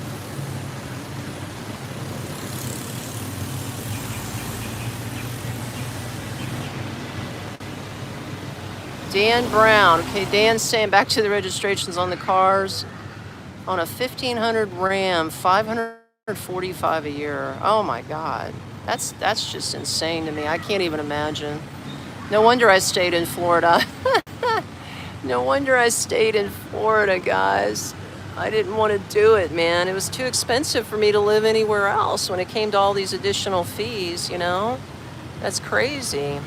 Dan Brown. Okay, Dan's saying back to the registrations on the cars. On a 1500 Ram, 545 a year. Oh my God. That's just insane to me. I can't even imagine. No wonder I stayed in Florida. No wonder I stayed in Florida, guys. I didn't want to do it, man. It was too expensive for me to live anywhere else when it came to all these additional fees, you know? That's crazy.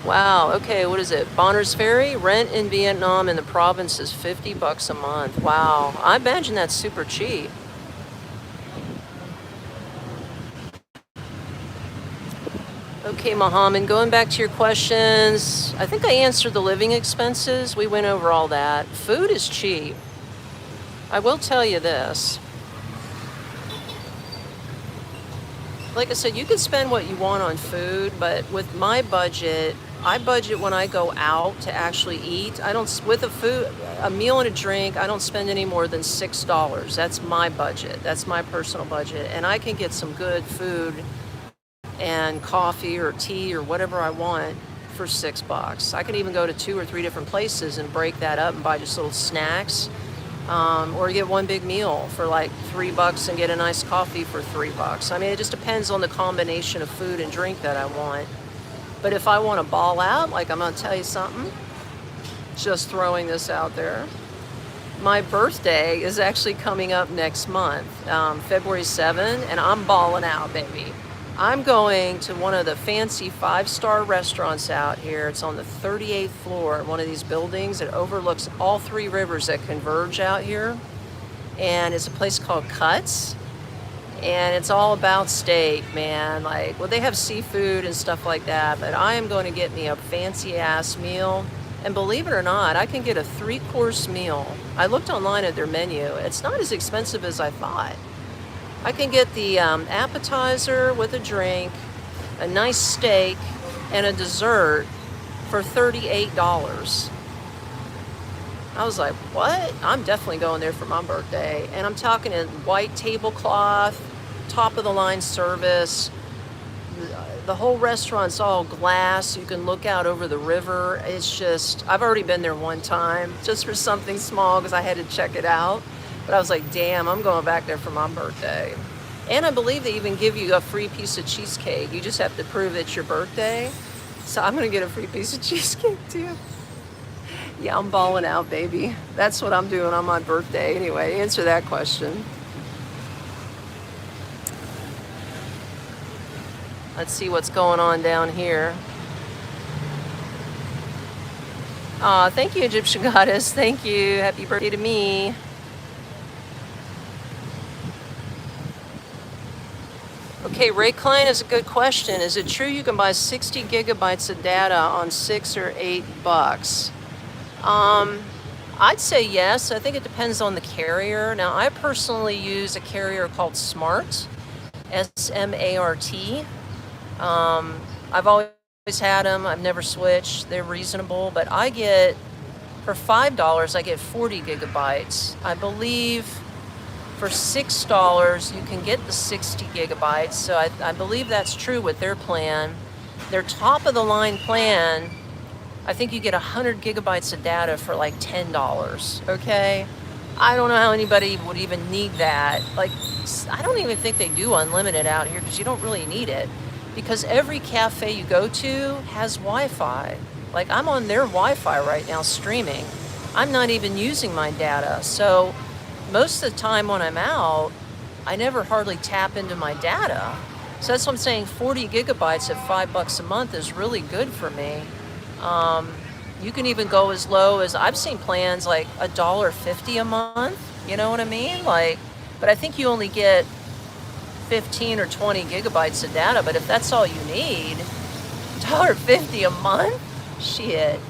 Wow, okay, what is it? Bonners Ferry? Rent in Vietnam in the province is $50 a month. Wow, I imagine that's super cheap. Okay, Mohammed, going back to your questions, I think I answered the living expenses. We went over all that. Food is cheap. I will tell you this. Like I said, you can spend what you want on food, but with my budget, I budget when I go out to actually eat. I don't, with a meal and a drink, I don't spend any more than $6. That's my budget. That's my personal budget. And I can get some good food and coffee or tea or whatever I want for $6. I can even go to 2 or 3 different places and break that up and buy just little snacks, or get one big meal for like $3 and get a nice coffee for $3. I mean, it just depends on the combination of food and drink that I want. But if I want to ball out, like I'm gonna tell you something, just throwing this out there. My birthday is actually coming up next month, February 7th, and I'm balling out, baby. I'm going to one of the fancy 5-star restaurants out here. It's on the 38th floor of one of these buildings. It overlooks all 3 rivers that converge out here. And it's a place called Cuts. And it's all about steak, man. Like, well, they have seafood and stuff like that, but I am going to get me a fancy ass meal. And believe it or not, I can get a 3-course meal. I looked online at their menu. It's not as expensive as I thought. I can get the appetizer with a drink, a nice steak, and a dessert for $38. I was like, what? I'm definitely going there for my birthday. And I'm talking in white tablecloth, top of the line service. The whole restaurant's all glass. You can look out over the river. It's just, I've already been there one time just for something small because I had to check it out. But I was like, damn, I'm going back there for my birthday. And I believe they even give you a free piece of cheesecake. You just have to prove it's your birthday. So I'm going to get a free piece of cheesecake too. Yeah, I'm balling out, baby. That's what I'm doing on my birthday. Anyway, answer that question. Let's see what's going on down here. Thank you, Egyptian Goddess. Thank you. Happy birthday to me. Okay, Ray Klein is a good question. Is it true you can buy 60 gigabytes of data on $6 or $8? I'd say yes. I think it depends on the carrier. Now, I personally use a carrier called Smart, S-M-A-R-T. I've always had them. I've never switched. They're reasonable, but I get, for $5, I get 40 gigabytes. I believe for $6, you can get the 60 gigabytes. So I believe that's true with their plan. Their top of the line plan, I think you get 100 gigabytes of data for like $10, okay? I don't know how anybody would even need that. Like, I don't even think they do unlimited out here because you don't really need it. Because every cafe you go to has Wi-Fi. Like, I'm on their Wi-Fi right now streaming. I'm not even using my data. So most of the time when I'm out, I never hardly tap into my data. So that's what I'm saying, 40 gigabytes at $5 a month is really good for me. You can even go as low as, I've seen plans like $1.50 a month, you know what I mean? Like, but I think you only get 15 or 20 gigabytes of data, but if that's all you need, $1.50 a month? Shit.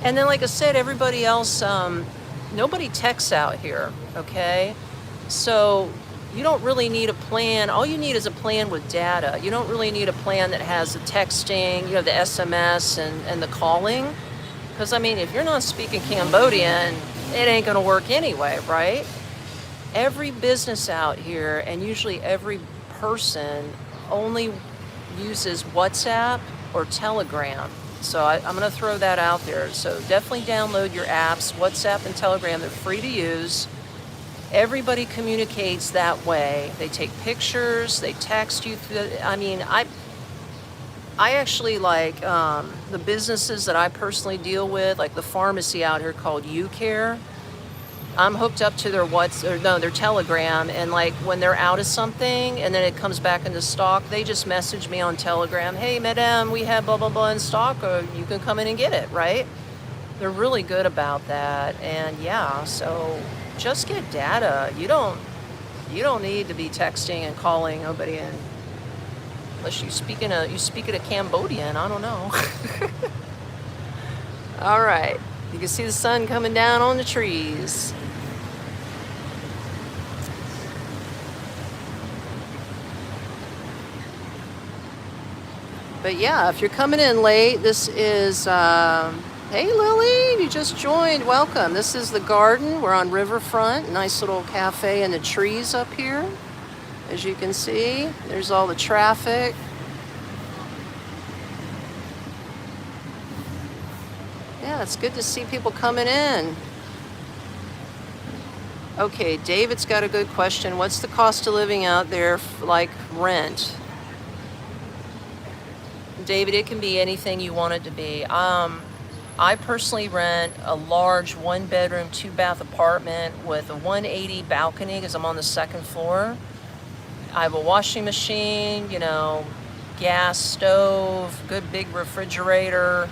And then, like I said, everybody else, nobody texts out here, okay? So you don't really need a plan. All you need is a plan with data. You don't really need a plan that has the texting, you know, the SMS and the calling. Because, I mean, if you're not speaking Cambodian, it ain't going to work anyway, right? Every business out here, and usually every person, only uses WhatsApp or Telegram. So I'm going to throw that out there. So definitely download your apps, WhatsApp and Telegram. They're free to use. Everybody communicates that way. They take pictures, they text you. I actually like the businesses that I personally deal with, like the pharmacy out here called UCare. I'm hooked up to their Telegram, and like when they're out of something and then it comes back into stock, they just message me on Telegram, hey madam, we have blah blah blah in stock, or you can come in and get it, right? They're really good about that. And yeah, so just get data. You don't need to be texting and calling nobody in, unless you speak in a Cambodian, I don't know. All right, you can see the sun coming down on the trees. But yeah, if you're coming in late, this is, hey Lily, you just joined, welcome. This is the garden, we're on Riverfront, nice little cafe in the trees up here. As you can see, there's all the traffic. Yeah, it's good to see people coming in. Okay, David's got a good question. What's the cost of living out there, like rent? David, it can be anything you want it to be. I personally rent a large 1-bedroom, 2-bath apartment with a 180 balcony because I'm on the 2nd floor. I have a washing machine, gas stove, good big refrigerator.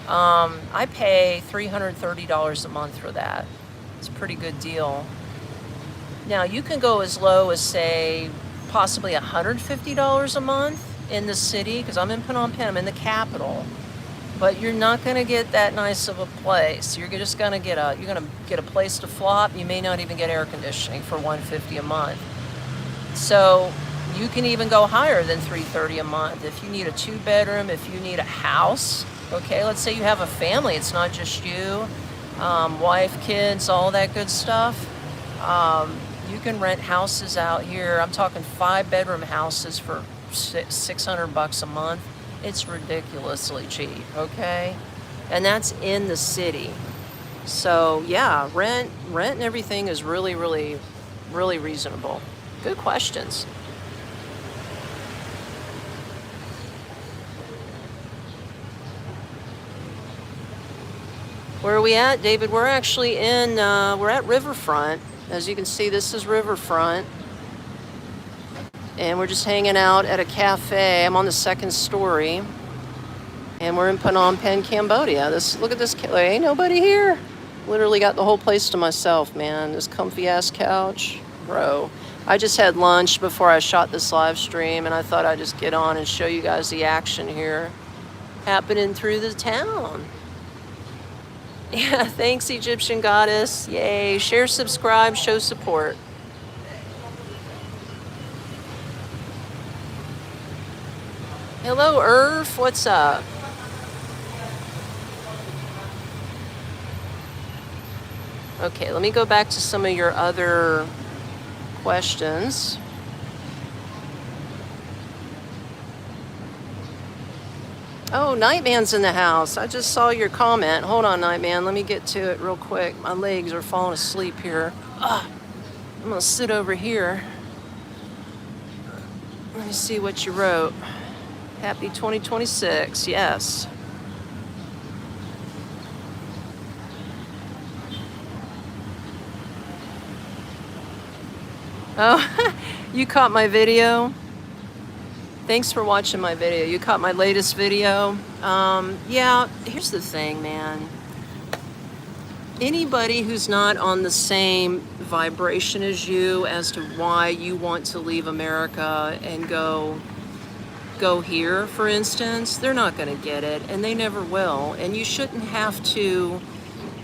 I pay $330 a month for that. It's a pretty good deal. Now, you can go as low as, say, possibly $150 a month in the city, because I'm in Phnom Penh, I'm in the capital. But you're not going to get that nice of a place. You're just going to get a place to flop. You may not even get air conditioning for $150 a month. So you can even go higher than $330 a month if you need a 2-bedroom, if you need a house. Okay, let's say you have a family. It's not just you, wife, kids, all that good stuff. You can rent houses out here. I'm talking 5-bedroom houses for $600 a month. It's ridiculously cheap, okay? And that's in the city. So yeah, rent and everything is really, really, really reasonable. Good questions. Where are we at, David? We're actually we're at Riverfront. As you can see, this is Riverfront. And we're just hanging out at a cafe. I'm on the 2nd story. And we're in Phnom Penh, Cambodia. Look at this, ain't nobody here. Literally got the whole place to myself, man. This comfy ass couch, bro. I just had lunch before I shot this live stream, and I thought I'd just get on and show you guys the action here happening through the town. Yeah, thanks, Egyptian goddess. Yay, share, subscribe, show support. Hello, Irv. What's up? Okay, let me go back to some of your other questions. Oh, Nightman's in the house. I just saw your comment. Hold on, Nightman. Let me get to it real quick. My legs are falling asleep here. I'm going to sit over here. Let me see what you wrote. Happy 2026, yes. Oh, you caught my video? Thanks for watching my video. You caught my latest video. Yeah, here's the thing, man. Anybody who's not on the same vibration as you as to why you want to leave America and go here, for instance, they're not going to get it, and they never will. And you shouldn't have to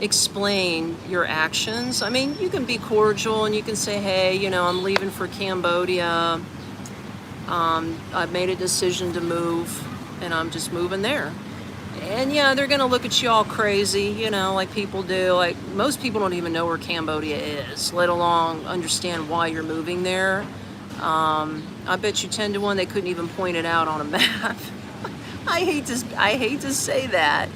explain your actions. I mean, you can be cordial and you can say, hey, I'm leaving for Cambodia. I've made a decision to move, and I'm just moving there. And yeah, they're going to look at you all crazy, like people do. Like, most people don't even know where Cambodia is, let alone understand why you're moving there. I bet you 10 to 1 they couldn't even point it out on a map. I hate to say that,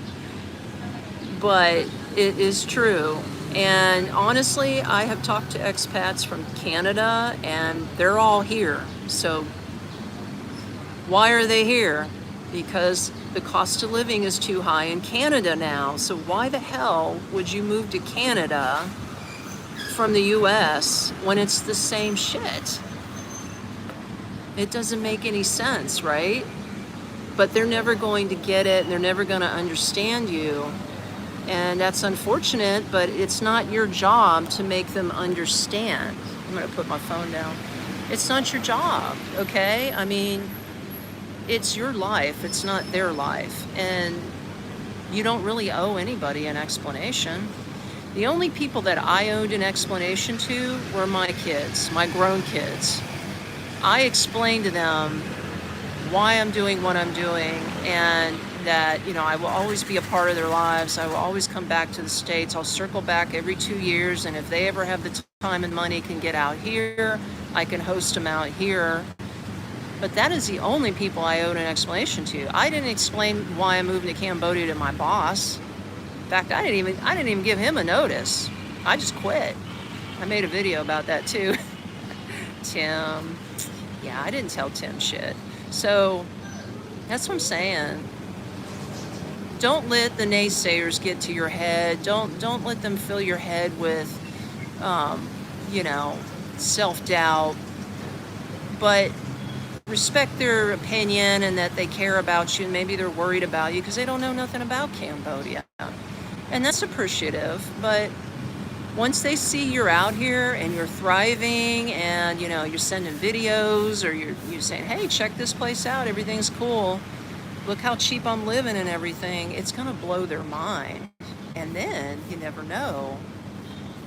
but it is true. And honestly, I have talked to expats from Canada and they're all here. So why are they here? Because the cost of living is too high in Canada now. So why the hell would you move to Canada from the US when it's the same shit? It doesn't make any sense, right? But they're never going to get it and they're never going to understand you. And that's unfortunate, but it's not your job to make them understand. I'm going to put my phone down. It's not your job, okay? I mean, it's your life, it's not their life. And you don't really owe anybody an explanation. The only people that I owed an explanation to were my kids, my grown kids. I explained to them why I'm doing what I'm doing and that, you know, I will always be a part of their lives. I will always come back to the States. I'll circle back every 2 years. And if they ever have the time and money can get out here, I can host them out here. But that is the only people I owed an explanation to. I didn't explain why I'm moving to Cambodia to my boss. In fact, I didn't even give him a notice. I just quit. I made a video about that too. Tim. Yeah, I didn't tell Tim shit. So that's what I'm saying. Don't let the naysayers get to your head. Don't let them fill your head with, you know, self-doubt. But respect their opinion and that they care about you and maybe they're worried about you because they don't know nothing about Cambodia. And that's appreciative. But once they see you're out here and you're thriving and, you know, you're sending videos or you're saying, hey, check this place out, everything's cool, look how cheap I'm living and everything, it's going to blow their mind. And then you never know.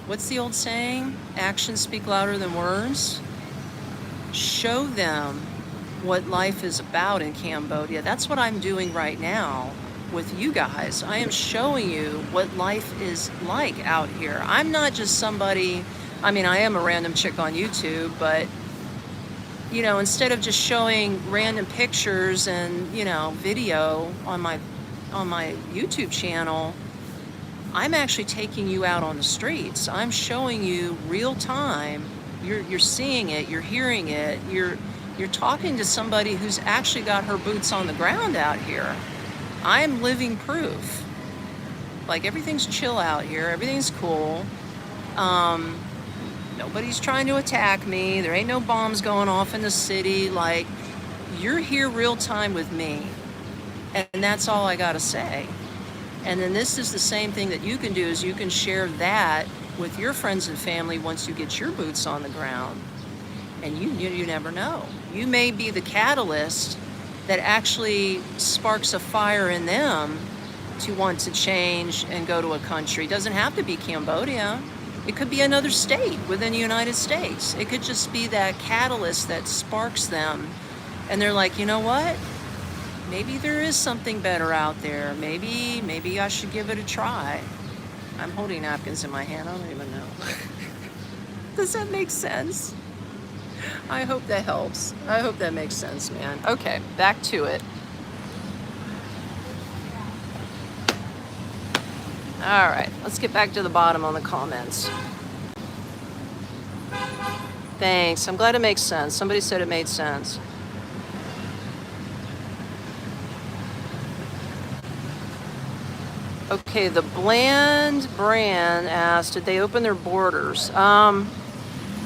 What's the old saying? Actions speak louder than words. Show them what life is about in Cambodia. That's what I'm doing right now with you guys. I am showing you what life is like out here. I'm not just somebody, I mean, I am a random chick on YouTube, but, you know, instead of just showing random pictures and, you know, video on my YouTube channel, I'm actually taking you out on the streets. I'm showing you real time. You're seeing it, you're hearing it, you're talking to somebody who's actually got her boots on the ground out here. I'm living proof. Like, everything's chill out here, everything's cool. Nobody's trying to attack me. There ain't no bombs going off in the city. Like, you're here real time with me. And that's all I gotta say. And then this is the same thing that you can do, is you can share that with your friends and family once you get your boots on the ground. And you never know. You may be the catalyst that actually sparks a fire in them to want to change and go to a country. It doesn't have to be Cambodia. It could be another state within the United States. It could just be that catalyst that sparks them. And they're like, you know what? Maybe there is something better out there. Maybe I should give it a try. I'm holding napkins in my hand. I don't even know. Does that make sense? I hope that helps. I hope that makes sense, man. Okay, back to it. All right, let's get back to the bottom on the comments. Thanks. I'm glad it makes sense. Somebody said it made sense. Okay, the Bland Brand asked, did they open their borders?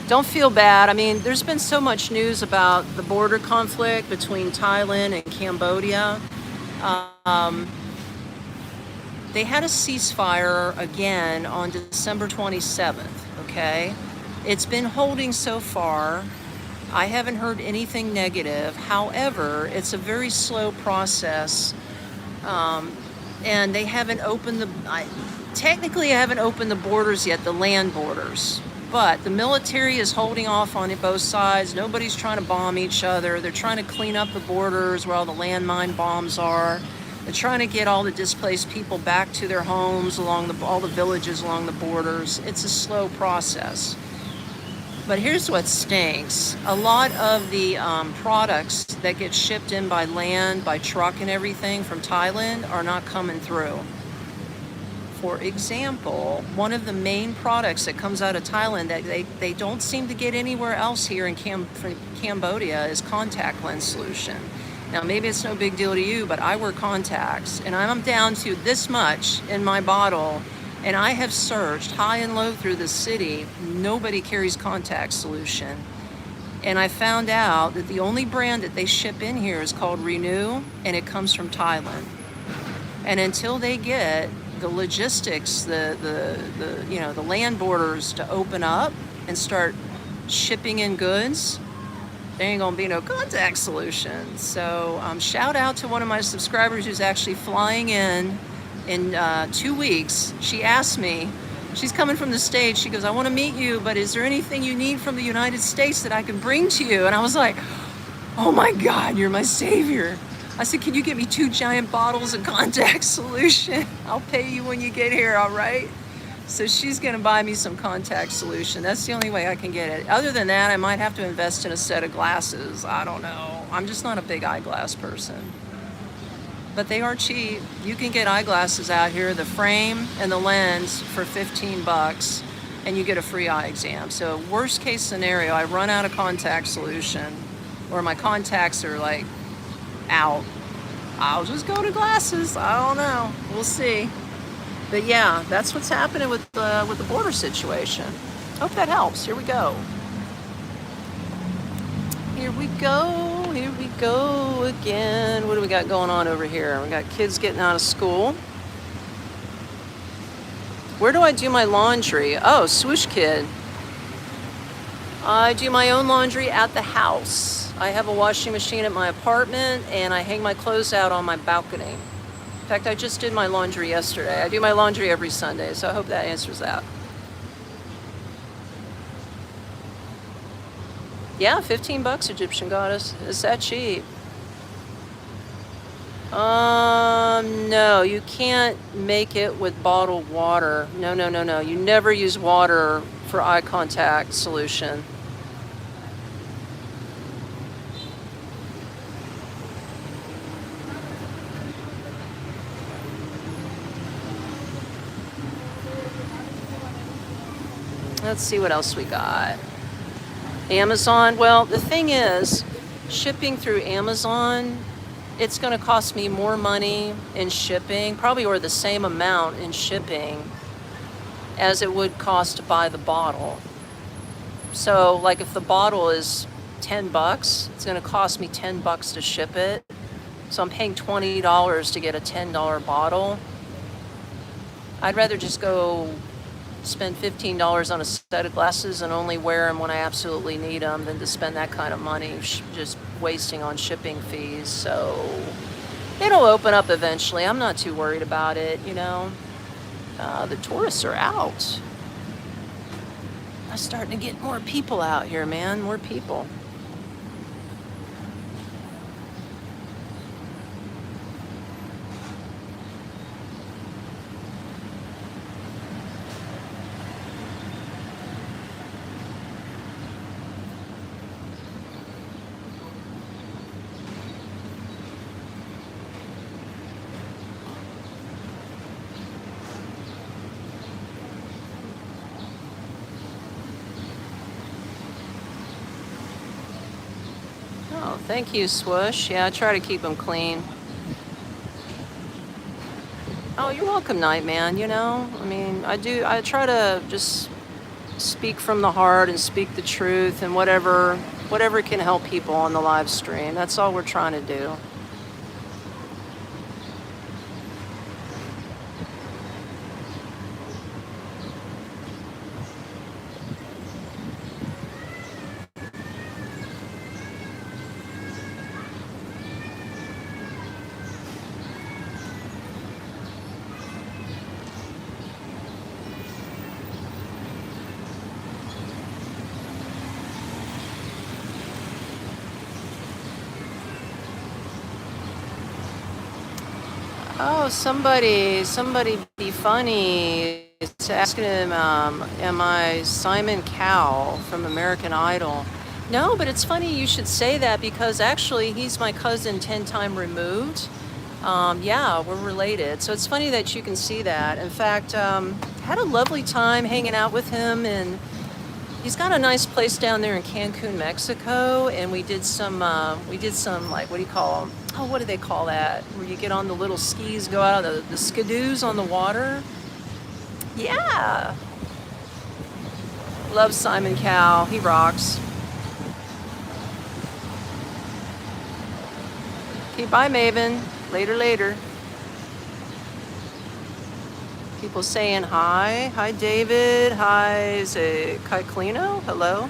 Don't feel bad. I mean, there's been so much news about the border conflict between Thailand and Cambodia. They had a ceasefire again on December 27th, okay? It's been holding so far. I haven't heard anything negative. However, it's a very slow process. And they haven't opened technically I haven't opened the borders yet, the land borders. But the military is holding off on both sides. Nobody's trying to bomb each other. They're trying to clean up the borders where all the landmine bombs are. They're trying to get all the displaced people back to their homes along all the villages along the borders. It's a slow process. But here's what stinks. A lot of the products that get shipped in by land, by truck and everything from Thailand are not coming through. For example, one of the main products that comes out of Thailand that they don't seem to get anywhere else here in Cambodia is contact lens solution. Now, maybe it's no big deal to you, but I wear contacts, and I'm down to this much in my bottle, and I have searched high and low through the city. Nobody carries contact solution. And I found out that the only brand that they ship in here is called Renew, and it comes from Thailand. And until they get the logistics, the land borders to open up and start shipping in goods, there ain't gonna be no contact solution. So shout out to one of my subscribers who's actually flying in 2 weeks. She asked me, she's coming from the States, she goes, I want to meet you, but is there anything you need from the United States that I can bring to you? And I was like, oh my God, you're my savior. I said, can you get me 2 giant bottles of contact solution? I'll pay you when you get here, all right? So she's gonna buy me some contact solution. That's the only way I can get it. Other than that, I might have to invest in a set of glasses. I don't know. I'm just not a big eyeglass person. But they are cheap. You can get eyeglasses out here, the frame and the lens for 15 bucks, and you get a free eye exam. So worst case scenario, I run out of contact solution, or my contacts are like out, I'll just go to glasses. I don't know. We'll see. But yeah, that's what's happening with the border situation. Hope that helps. Here we go. Here we go. Here we go again. What do we got going on over here? We got kids getting out of school. Where do I do my laundry? Oh, Swoosh Kid. I do my own laundry at the house. I have a washing machine at my apartment, and I hang my clothes out on my balcony. In fact, I just did my laundry yesterday. I do my laundry every Sunday, so I hope that answers that. Yeah, 15 bucks, Egyptian Goddess. Is that cheap? No, you can't make it with bottled water. No. You never use water for eye contact solution. Let's see what else we got. Amazon. Well, the thing is, shipping through Amazon, it's going to cost me more money in shipping, probably or the same amount in shipping as it would cost to buy the bottle. So, like if the bottle is 10 bucks, it's going to cost me 10 bucks to ship it. So I'm paying $20 to get a $10 bottle. I'd rather just go spend $15 on a set of glasses and only wear them when I absolutely need them than to spend that kind of money just wasting on shipping fees. So it'll open up eventually. I'm not too worried about it, you know. The tourists are out. I'm starting to get more people out here, man. More people. Oh, thank you, Swoosh. Yeah, I try to keep them clean. Oh, you're welcome, Nightman. You know, I mean, I try to just speak from the heart and speak the truth and whatever can help people on the live stream. That's all we're trying to do. Oh, somebody be funny. It's asking him, am I Simon Cowell from American Idol? No, but it's funny you should say that because actually he's my cousin 10 time removed. Yeah, we're related. So it's funny that you can see that. In fact, had a lovely time hanging out with him, and he's got a nice place down there in Cancun, Mexico. And we did some like, what do you call them? Oh, what do they call that? Where you get on the little skis, go out of the skidoos on the water. Yeah. Love Simon Cowell. He rocks. Okay, bye, Maven. Later, later. People saying hi. Hi, David. Hi, is it Kaiklino? Hello.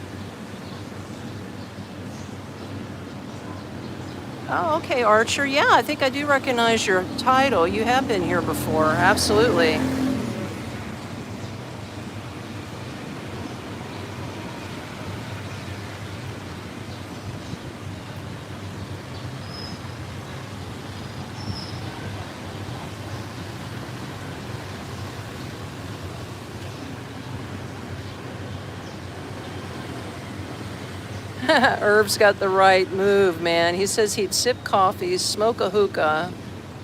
Oh, okay, Archer. Yeah, I think I do recognize your title. You have been here before. Absolutely. Herb's got the right move, man. He says he'd sip coffee, smoke a hookah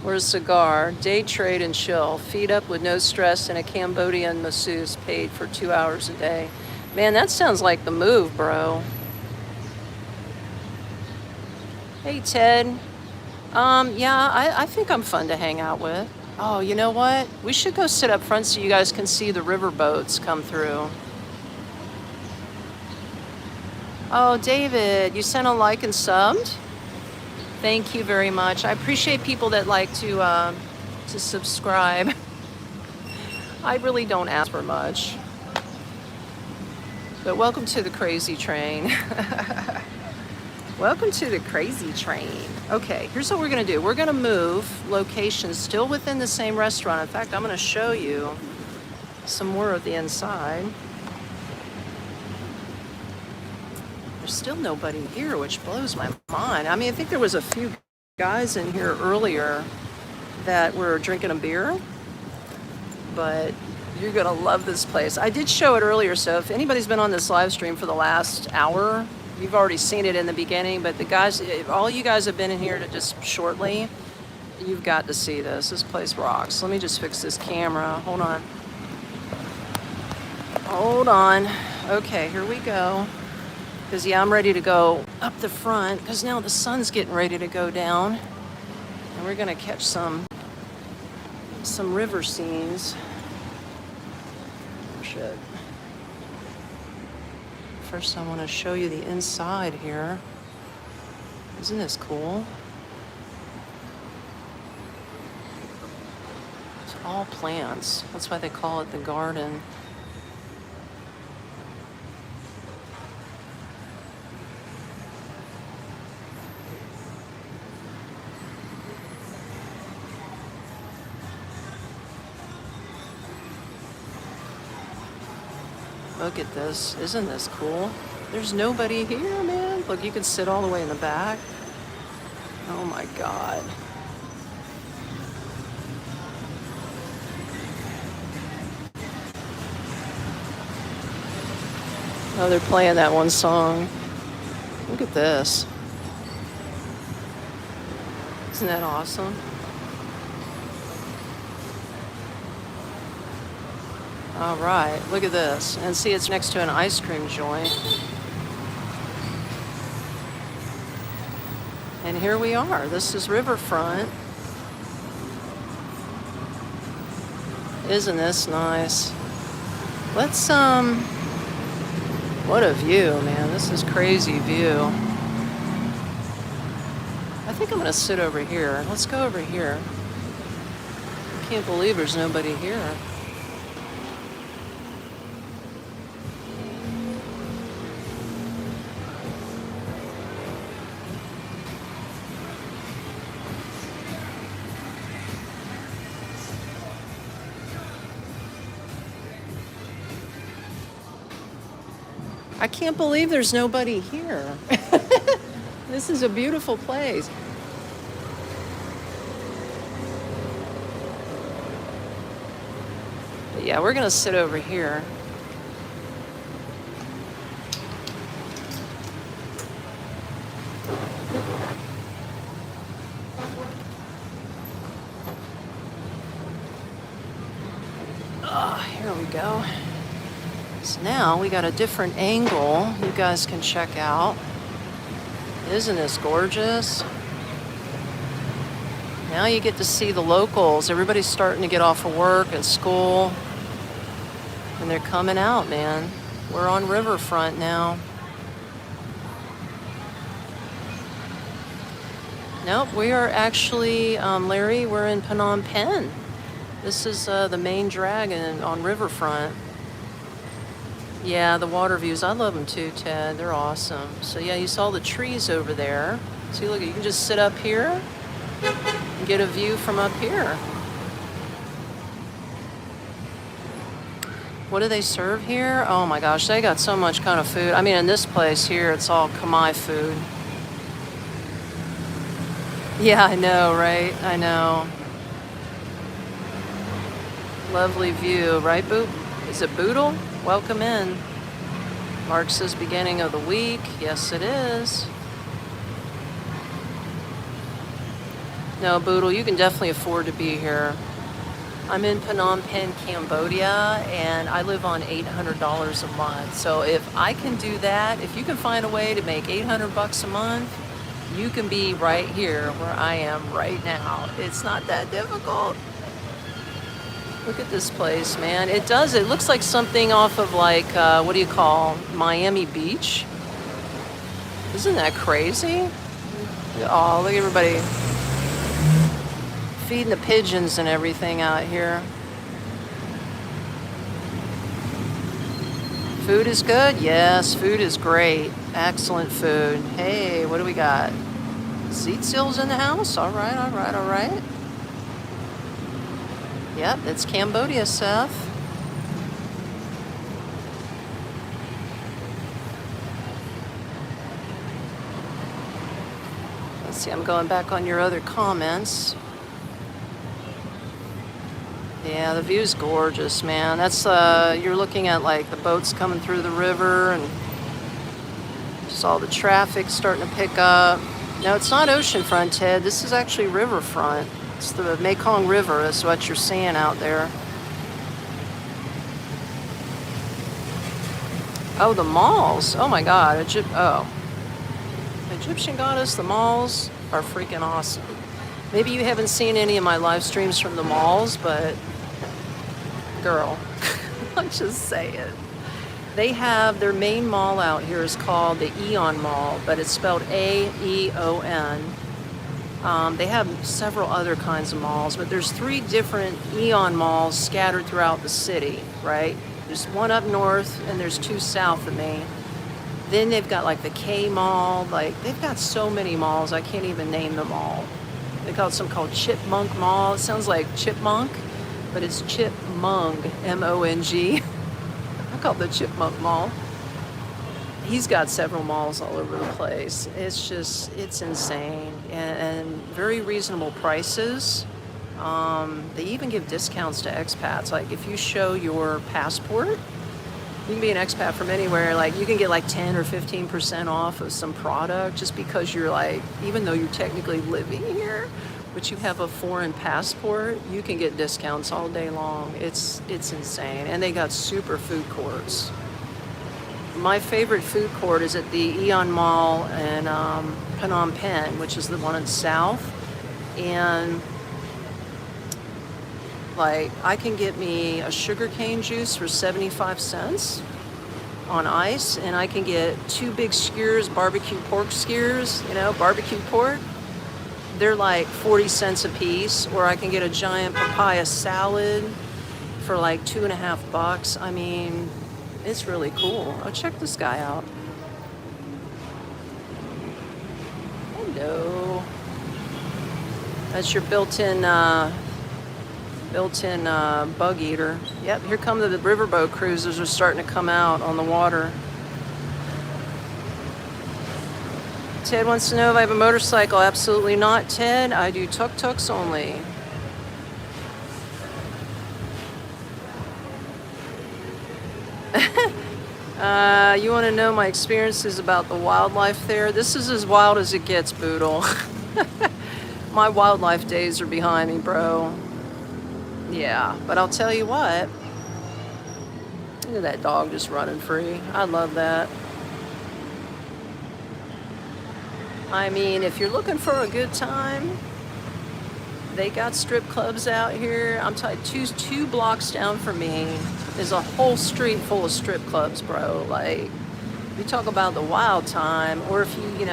or a cigar, day trade and chill, feed up with no stress, and a Cambodian masseuse paid for 2 hours a day. Man, that sounds like the move, bro. Hey, Ted. Yeah, I think I'm fun to hang out with. Oh, you know what? We should go sit up front so you guys can see the river boats come through. Oh, David, you sent a like and subbed? Thank you very much. I appreciate people that like to subscribe. I really don't ask for much. But welcome to the crazy train. Welcome to the crazy train. Okay, here's what we're gonna do. We're gonna move locations still within the same restaurant. In fact, I'm gonna show you some more of the inside. There's still nobody here, which blows my mind. I mean, I think there was a few guys in here earlier that were drinking a beer, but you're gonna love this place. I did show it earlier, so if anybody's been on this live stream for the last hour, you've already seen it in the beginning, but the guys, all you guys have been in here to just shortly, you've got to see this. This place rocks. Let me just fix this camera. Hold on. Hold on. Okay, here we go. Because, yeah, I'm ready to go up the front because now the sun's getting ready to go down. And we're going to catch some river scenes. Oh, shit. First, I want to show you the inside here. Isn't this cool? It's all plants. That's why they call it the garden. Look at this. Isn't this cool? There's nobody here, man. Look, you can sit all the way in the back. Oh my God. Oh, they're playing that one song. Look at this. Isn't that awesome? All right, look at this. And see, it's next to an ice cream joint. And here we are. This is Riverfront. Isn't this nice? Let's, what a view, man. This is crazy view. I think I'm gonna sit over here. Let's go over here. I can't believe there's nobody here. I can't believe there's nobody here. This is a beautiful place. But Yeah, we're gonna sit over here. Here we go. So now we got a different angle you guys can check out. Isn't this gorgeous? Now you get to see the locals. Everybody's starting to get off of work and school. And they're coming out, man. We're on riverfront now. Nope, we are actually, Larry, we're in Phnom Penh. This is the main dragon on riverfront. Yeah, the water views, I love them too, Ted. They're awesome. So yeah, you saw the trees over there. See, look, you can just sit up here and get a view from up here. What do they serve here? Oh my gosh, they got so much kind of food. I mean, in this place here, it's all Khmer food. Yeah, I know, right? I know. Lovely view, right, Boop? Is it Boodle? Welcome in. Mark says beginning of the week. Yes, it is. No, Boodle, you can definitely afford to be here. I'm in Phnom Penh, Cambodia, and I live on $800 a month. So if I can do that, if you can find a way to make $800 a month, you can be right here where I am right now. It's not that difficult. Look at this place, man. It looks like something off of like, what do you call, Miami Beach? Isn't that crazy? Oh, look at everybody feeding the pigeons and everything out here. Food is good? Yes, food is great. Excellent food. Hey, what do we got? Seat seals in the house? All right, all right, all right. Yep, it's Cambodia, Seth. Let's see, I'm going back on your other comments. Yeah, the view's gorgeous, man. That's, you're looking at like the boats coming through the river and just all the traffic starting to pick up. No, it's not oceanfront, Ted. This is actually riverfront. It's the Mekong River is what you're seeing out there. Oh, the malls. Oh my God. Egyptian goddess, the malls are freaking awesome. Maybe you haven't seen any of my live streams from the malls, but girl, I'm just saying. They have their main mall out here is called the Aeon Mall, but it's spelled A-E-O-N. They have several other kinds of malls, but there's 3 different Aeon malls scattered throughout the city, right? There's one up north and there's 2 south of me. Then they've got like the K Mall, like they've got so many malls, I can't even name them all. They got some called Chipmunk Mall. It sounds like chipmunk, but it's Chipmunk, M-O-N-G. I call it the Chipmunk Mall. He's got several malls all over the place. It's insane. And very reasonable prices. They even give discounts to expats. Like if you show your passport, you can be an expat from anywhere. Like you can get like 10 or 15% off of some product just because you're like, even though you're technically living here, but you have a foreign passport, you can get discounts all day long. It's insane. And they got super food courts. My favorite food court is at the Aeon Mall in Phnom Penh, which is the one in the south. And like I can get me a sugarcane juice for 75 cents on ice, and I can get 2 big skewers, barbecue pork skewers, barbecue pork. They're like 40 cents a piece, or I can get a giant papaya salad for like $2.50. I mean, it's really cool. Oh, check this guy out. Hello. That's your built-in bug eater. Yep, here come the riverboat cruisers are starting to come out on the water. Ted wants to know if I have a motorcycle. Absolutely not, Ted. I do tuk-tuks only. You want to know my experiences about the wildlife there? This is as wild as it gets, Boodle. My wildlife days are behind me, bro. Yeah, but I'll tell you what. Look at that dog just running free. I love that. I mean, if you're looking for a good time, they got strip clubs out here. I'm telling you, two blocks down from me is a whole street full of strip clubs, bro. Like, you talk about the wild time, or if you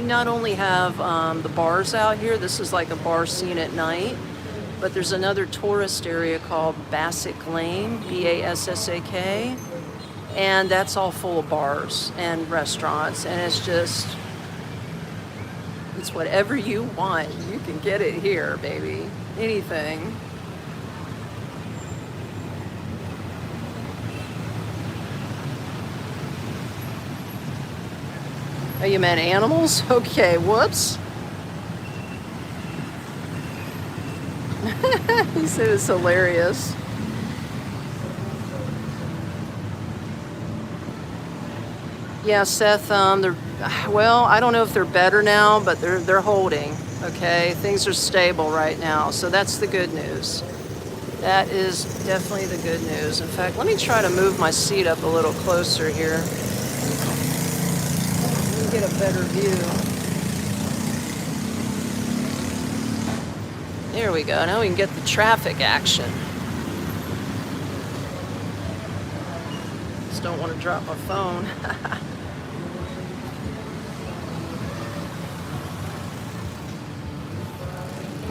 not only have the bars out here, this is like a bar scene at night, but there's another tourist area called Bassack Lane, Bassak, and that's all full of bars and restaurants, and it's whatever you want. You can get it here, baby. Anything. Oh, you meant animals? Okay, whoops. He said it's hilarious. Yeah, Seth, well, I don't know if they're better now, but they're holding, okay? Things are stable right now, so that's the good news. That is definitely the good news. In fact, let me try to move my seat up a little closer here. Let me get a better view. There we go. Now we can get the traffic action. Just don't want to drop my phone.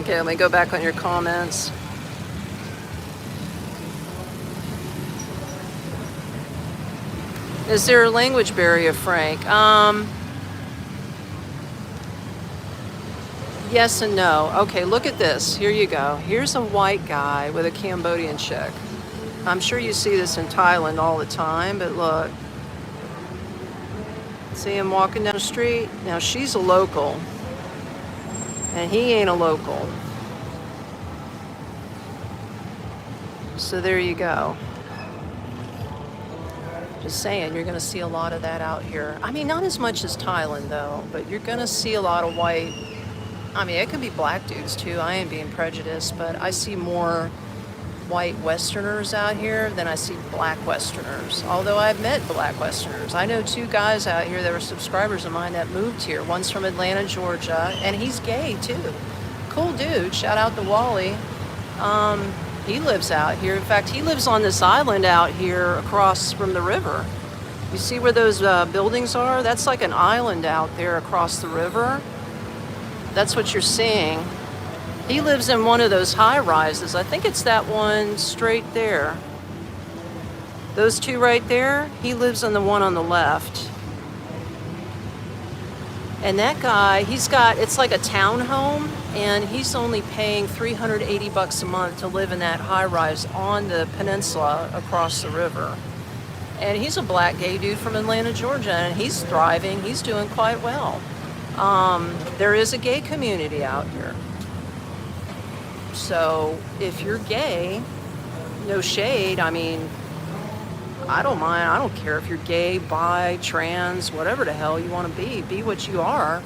Okay, let me go back on your comments. Is there a language barrier, Frank? Yes and no. Okay, look at this. Here you go. Here's a white guy with a Cambodian chick. I'm sure you see this in Thailand all the time, but look. See him walking down the street? Now, she's a local. And he ain't a local. So there you go. Just saying, you're going to see a lot of that out here. I mean, not as much as Thailand, though, but you're going to see a lot of white. I mean, it could be black dudes, too. I ain't being prejudiced, but I see more white Westerners out here than I see black Westerners. Although I've met black Westerners. I know 2 guys out here that were subscribers of mine that moved here. One's from Atlanta, Georgia, and he's gay, too. Cool dude. Shout out to Wally. He lives out here. In fact, he lives on this island out here across from the river. You see where those buildings are? That's like an island out there across the river. That's what you're seeing. He lives in one of those high rises. I think it's that one straight there. Those 2 right there, he lives in the one on the left. And that guy, it's like a townhome, and he's only paying $380 a month to live in that high rise on the peninsula across the river. And he's a black gay dude from Atlanta, Georgia, and he's thriving. He's doing quite well. There is a gay community out here. So if you're gay, no shade, I mean, I don't mind. I don't care if you're gay, bi, trans, whatever the hell you want to be. Be what you are.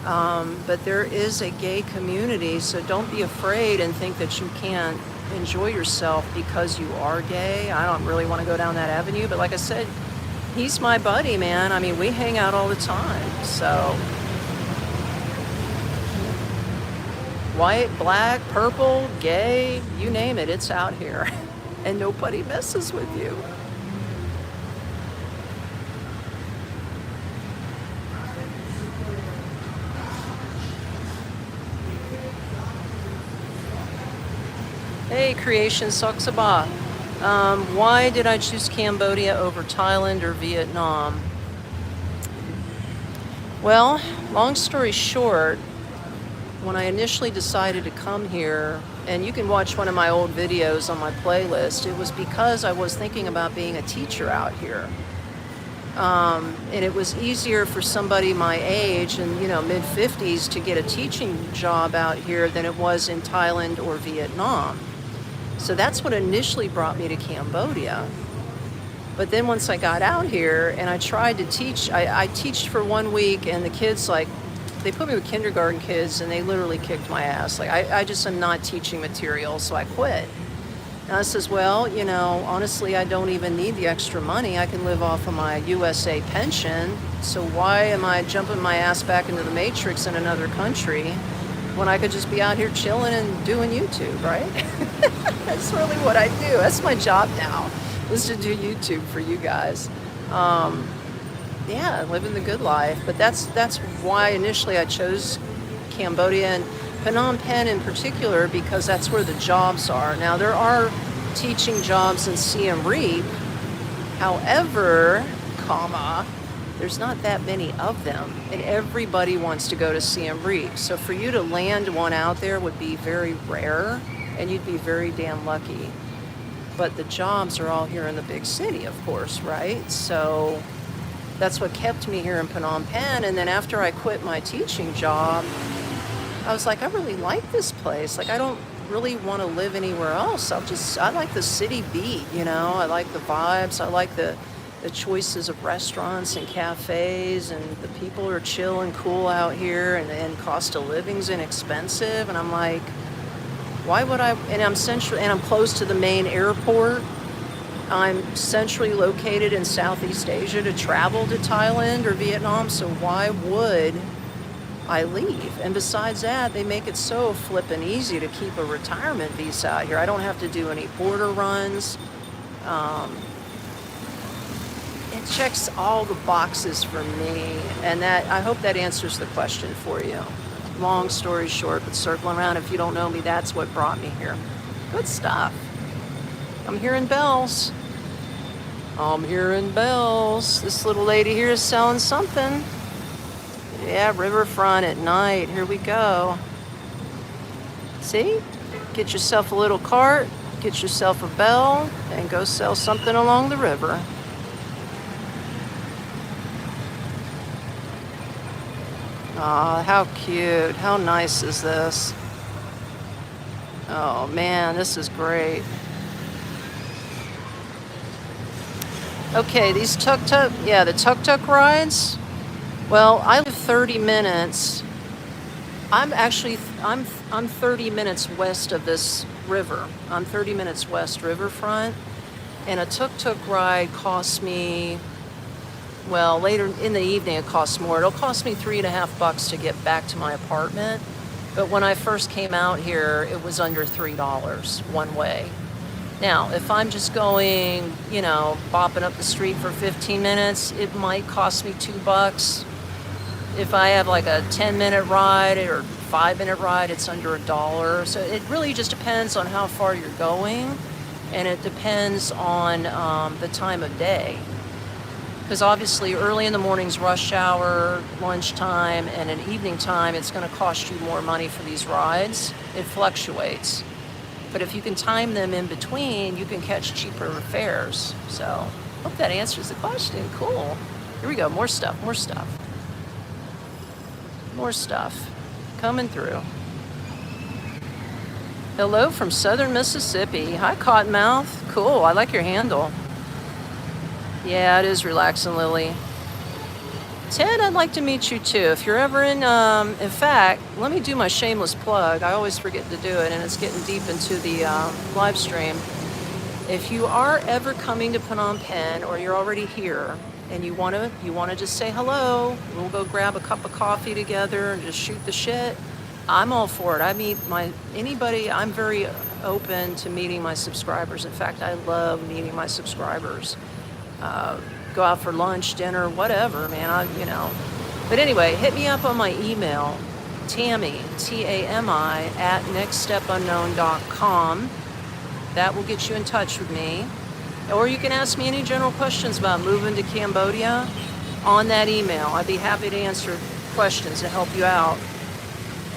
But there is a gay community, so don't be afraid and think that you can't enjoy yourself because you are gay. I don't really want to go down that avenue, but like I said, he's my buddy, man. I mean, we hang out all the time, so... White, black, purple, gay, you name it, it's out here. And nobody messes with you. Hey, Creation Soksaba. Why did I choose Cambodia over Thailand or Vietnam? Well, long story short, when I initially decided to come here, and you can watch one of my old videos on my playlist, it was because I was thinking about being a teacher out here. And it was easier for somebody my age and, mid-50s to get a teaching job out here than it was in Thailand or Vietnam. So that's what initially brought me to Cambodia. But then once I got out here and I tried to teach, I teached for 1 week, and the kids, like, they put me with kindergarten kids and they literally kicked my ass. Like, I just am not teaching material, so I quit. And I says, well, honestly, I don't even need the extra money. I can live off of my USA pension. So why am I jumping my ass back into the matrix in another country when I could just be out here chilling and doing YouTube, right? That's really what I do. That's my job now, is to do YouTube for you guys. Yeah, living the good life. But that's why initially I chose Cambodia and Phnom Penh in particular, because that's where the jobs are. Now, there are teaching jobs in Siem Reap. However, there's not that many of them, and everybody wants to go to Siem Reap. So for you to land one out there would be very rare, and you'd be very damn lucky. But the jobs are all here in the big city, of course, right? So that's what kept me here in Phnom Penh. And then after I quit my teaching job, I was like, I really like this place. Like, I don't really want to live anywhere else. I like the city beat, I like the vibes. I like the choices of restaurants and cafes, and the people are chill and cool out here, and cost of living's inexpensive. And I'm like, why would I? And I'm close to the main airport. I'm centrally located in Southeast Asia to travel to Thailand or Vietnam, so why would I leave? And besides that, they make it so flippin' easy to keep a retirement visa out here. I don't have to do any border runs. It checks all the boxes for me, and I hope that answers the question for you. Long story short, but circling around, if you don't know me, that's what brought me here. Good stuff. I'm hearing bells. This little lady here is selling something. Yeah, riverfront at night. Here we go. See? Get yourself a little cart, get yourself a bell, and go sell something along the river. Aw, how cute. How nice is this? Oh man, this is great. Okay, these the tuk-tuk rides. Well, I live 30 minutes. I'm 30 minutes west of this river. I'm 30 minutes west riverfront, and a tuk-tuk ride costs me, well, later in the evening it costs more. It'll cost me $3.50 to get back to my apartment. But when I first came out here, it was under $3 one way. Now, if I'm just going, bopping up the street for 15 minutes, it might cost me $2. If I have like a 10-minute ride or 5-minute ride, it's under $1. So it really just depends on how far you're going, and it depends on the time of day. Because obviously early in the morning's rush hour, lunchtime, and at evening time, it's going to cost you more money for these rides. It fluctuates. But if you can time them in between, you can catch cheaper fares. So hope that answers the question. Cool. Here we go. More stuff coming through. Hello from Southern Mississippi. Hi, Cottonmouth. Cool. I like your handle. Yeah, it is relaxing, Lily. Ted, I'd like to meet you too. If you're ever in fact, let me do my shameless plug. I always forget to do it, and it's getting deep into the live stream. If you are ever coming to Phnom Penh, or you're already here, and you wanna just say hello, we'll go grab a cup of coffee together and just shoot the shit. I'm all for it. I'm very open to meeting my subscribers. In fact, I love meeting my subscribers. Go out for lunch, dinner, whatever, man. But anyway, hit me up on my email, Tami, Tami, at nextstepunknown.com. That will get you in touch with me. Or you can ask me any general questions about moving to Cambodia on that email. I'd be happy to answer questions to help you out.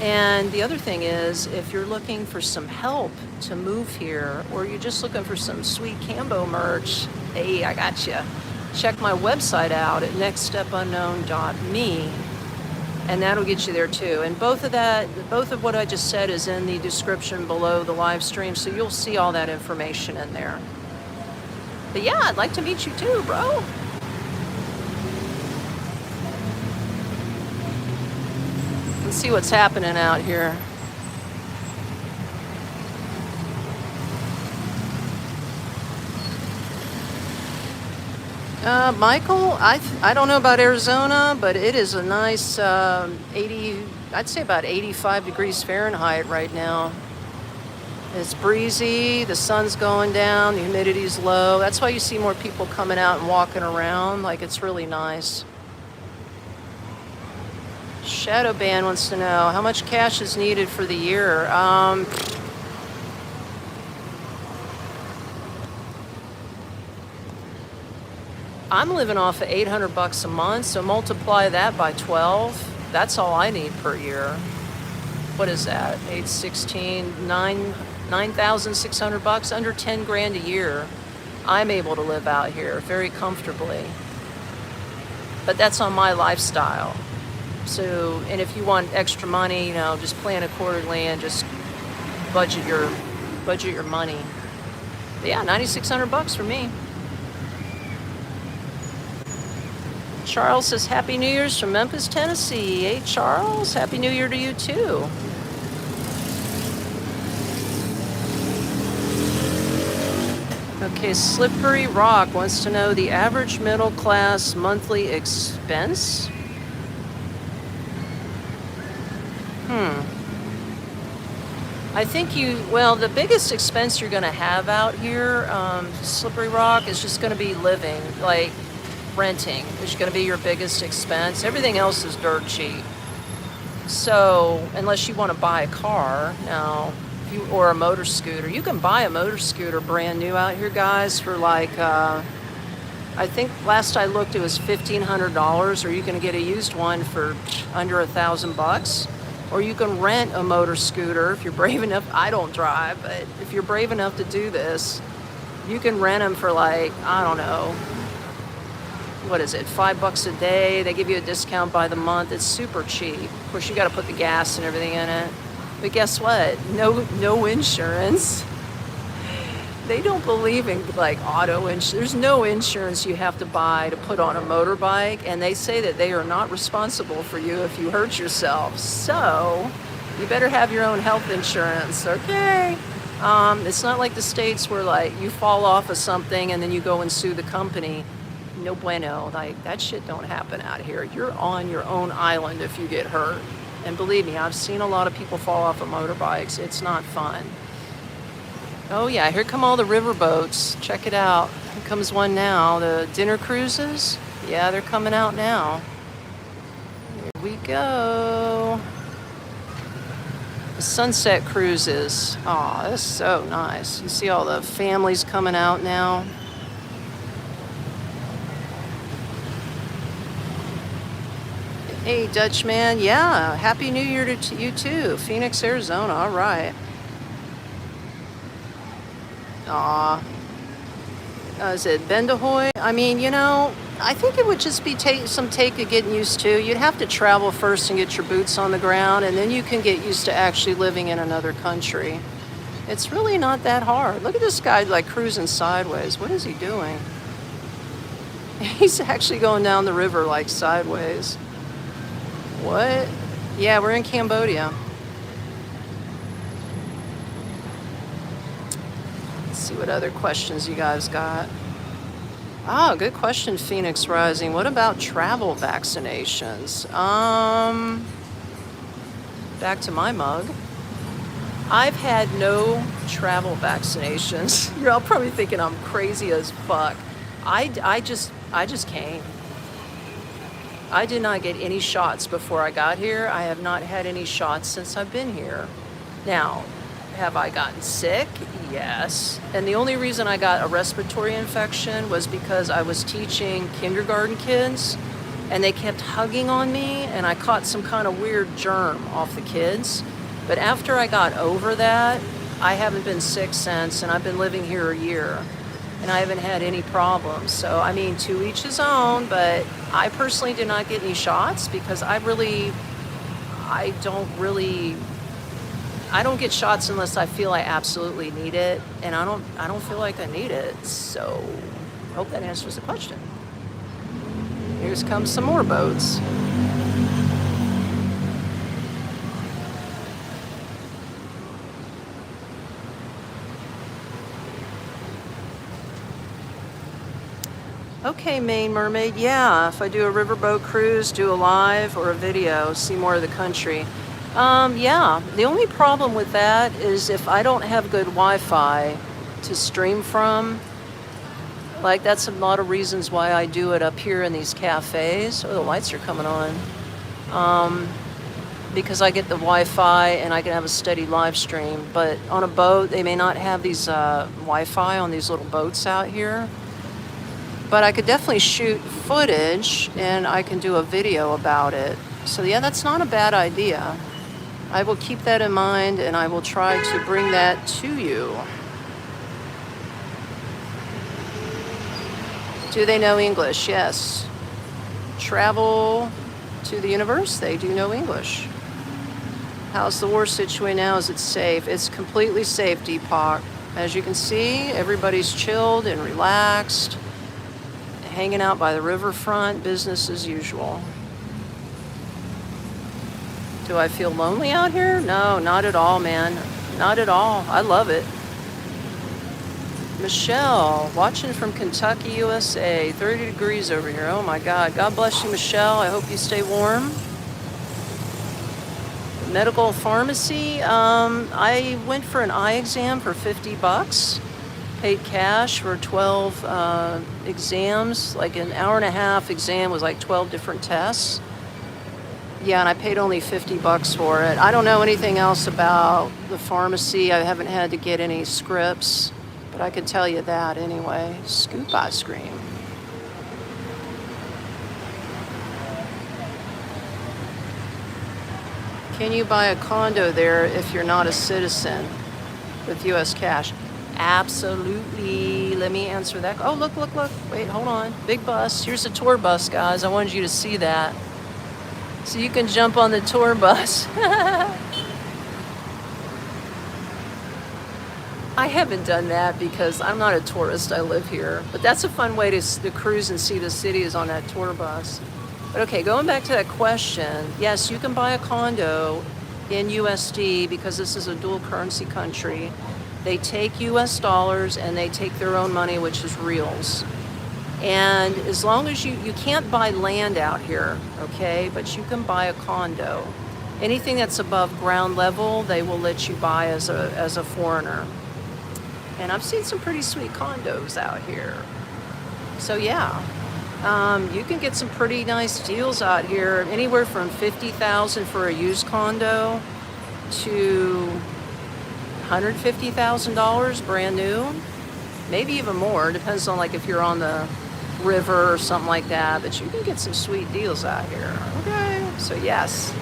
And the other thing is, if you're looking for some help to move here, or you're just looking for some sweet Cambo merch, hey, I got you. Check my website out at nextstepunknown.me, and that'll get you there too. And both of what I just said is in the description below the live stream, so you'll see all that information in there. But yeah, I'd like to meet you too, bro. Let's see what's happening out here. Michael, I don't know about Arizona, but it is a nice 80, I'd say about 85 degrees Fahrenheit right now. It's breezy, the sun's going down, the humidity's low. That's why you see more people coming out and walking around. Like, it's really nice. Shadow Band wants to know, how much cash is needed for the year? I'm living off of $800 a month, so multiply that by 12. That's all I need per year. What is that? 816, 9,600 bucks, under 10 grand a year. I'm able to live out here very comfortably. But that's on my lifestyle. So, and if you want extra money, you know, just plan accordingly and just budget your money. But yeah, 9,600 bucks for me. Charles says, Happy New Year's from Memphis, Tennessee. Hey, Charles, Happy New Year to you, too. Okay, Slippery Rock wants to know the average middle class monthly expense. I think the biggest expense you're going to have out here, Slippery Rock, is just going to be living, like renting is going to be your biggest expense. Everything else is dirt cheap. So unless you want to buy a car now, or a motor scooter, you can buy a motor scooter brand new out here, guys, for like, I think last I looked it was $1,500, or you can get a used one for under $1,000. Or you can rent a motor scooter if you're brave enough. I don't drive, but if you're brave enough to do this, you can rent them for like, I don't know, what is it, $5 a day? They give you a discount by the month. It's super cheap. Of course, you got to put the gas and everything in it. But guess what? No insurance. They don't believe in like auto insurance. There's no insurance you have to buy to put on a motorbike, and they say that they are not responsible for you if you hurt yourself. So you better have your own health insurance, okay? It's not like the States where like you fall off of something and then you go and sue the company. No bueno. Like, that shit don't happen out here. You're on your own island if you get hurt. And believe me, I've seen a lot of people fall off of motorbikes. It's not fun. Oh yeah, here come all the river boats. Check it out. Here comes one now. The dinner cruises. Yeah, they're coming out now. Here we go. The sunset cruises. Oh, that's so nice. You see all the families coming out now. Hey, Dutchman. Yeah, Happy New Year to you too. Phoenix, Arizona. All right. Is it Bendahoy? I mean, you know, I think it would just be some take of getting used to. You'd have to travel first and get your boots on the ground, and then you can get used to actually living in another country. It's really not that hard. Look at this guy like cruising sideways. What is he doing? He's actually going down the river like sideways. What? Yeah, we're in Cambodia. See what other questions you guys got. Oh, good question, Phoenix Rising. What about travel vaccinations? Back to my mug. I've had no travel vaccinations. You're all probably thinking I'm crazy as fuck. I just came. I did not get any shots before I got here. I have not had any shots since I've been here. Now, have I gotten sick? Yes. And the only reason I got a respiratory infection was because I was teaching kindergarten kids and they kept hugging on me and I caught some kind of weird germ off the kids. But after I got over that, I haven't been sick since, and I've been living here a year and I haven't had any problems. So, I mean, to each his own, but I personally did not get any shots because I don't get shots unless I feel I absolutely need it, and I don't feel like I need it. So Hope that answers the question. Here comes some more boats. Okay, Main Mermaid, yeah, if I do a riverboat cruise, do a live or a video, see more of the country. Yeah, the only problem with that is if I don't have good Wi-Fi to stream from, like that's a lot of reasons why I do it up here in these cafes. Oh, the lights are coming on. Because I get the Wi-Fi and I can have a steady live stream. But on a boat, they may not have these Wi-Fi on these little boats out here. But I could definitely shoot footage and I can do a video about it. So yeah, that's not a bad idea. I will keep that in mind and I will try to bring that to you. Do they know English? Yes. Travel to the universe, they do know English. How's the war situation now? Is it safe? It's completely safe, Deepak. As you can see, everybody's chilled and relaxed. Hanging out by the riverfront, business as usual. Do I feel lonely out here? No, not at all, man. Not at all. I love it. Michelle, watching from Kentucky, USA. 30 degrees over here. Oh my God. God bless you, Michelle. I hope you stay warm. Medical pharmacy. I went for an eye exam for $50. Paid cash for 12 exams, like an hour and a half exam was like 12 different tests. Yeah, and I paid only $50 for it. I don't know anything else about the pharmacy. I haven't had to get any scripts, but I could tell you that anyway. Scoop ice cream. Can you buy a condo there if you're not a citizen with U.S. cash? Absolutely. Let me answer that. Oh, look. Wait, hold on. Big bus. Here's a tour bus, guys. I wanted you to see that. So you can jump on the tour bus. I haven't done that because I'm not a tourist. I live here. But that's a fun way to cruise and see the city is on that tour bus. But okay, going back to that question. Yes, you can buy a condo in USD because this is a dual currency country. They take US dollars and they take their own money, which is reals. And as long as you can't buy land out here, okay, but you can buy a condo. Anything that's above ground level, they will let you buy as a foreigner. And I've seen some pretty sweet condos out here. So yeah, you can get some pretty nice deals out here, anywhere from $50,000 for a used condo to $150,000 brand new, maybe even more. Depends on like if you're on the river or something like that. But you can get some sweet deals out here. Okay, so yes.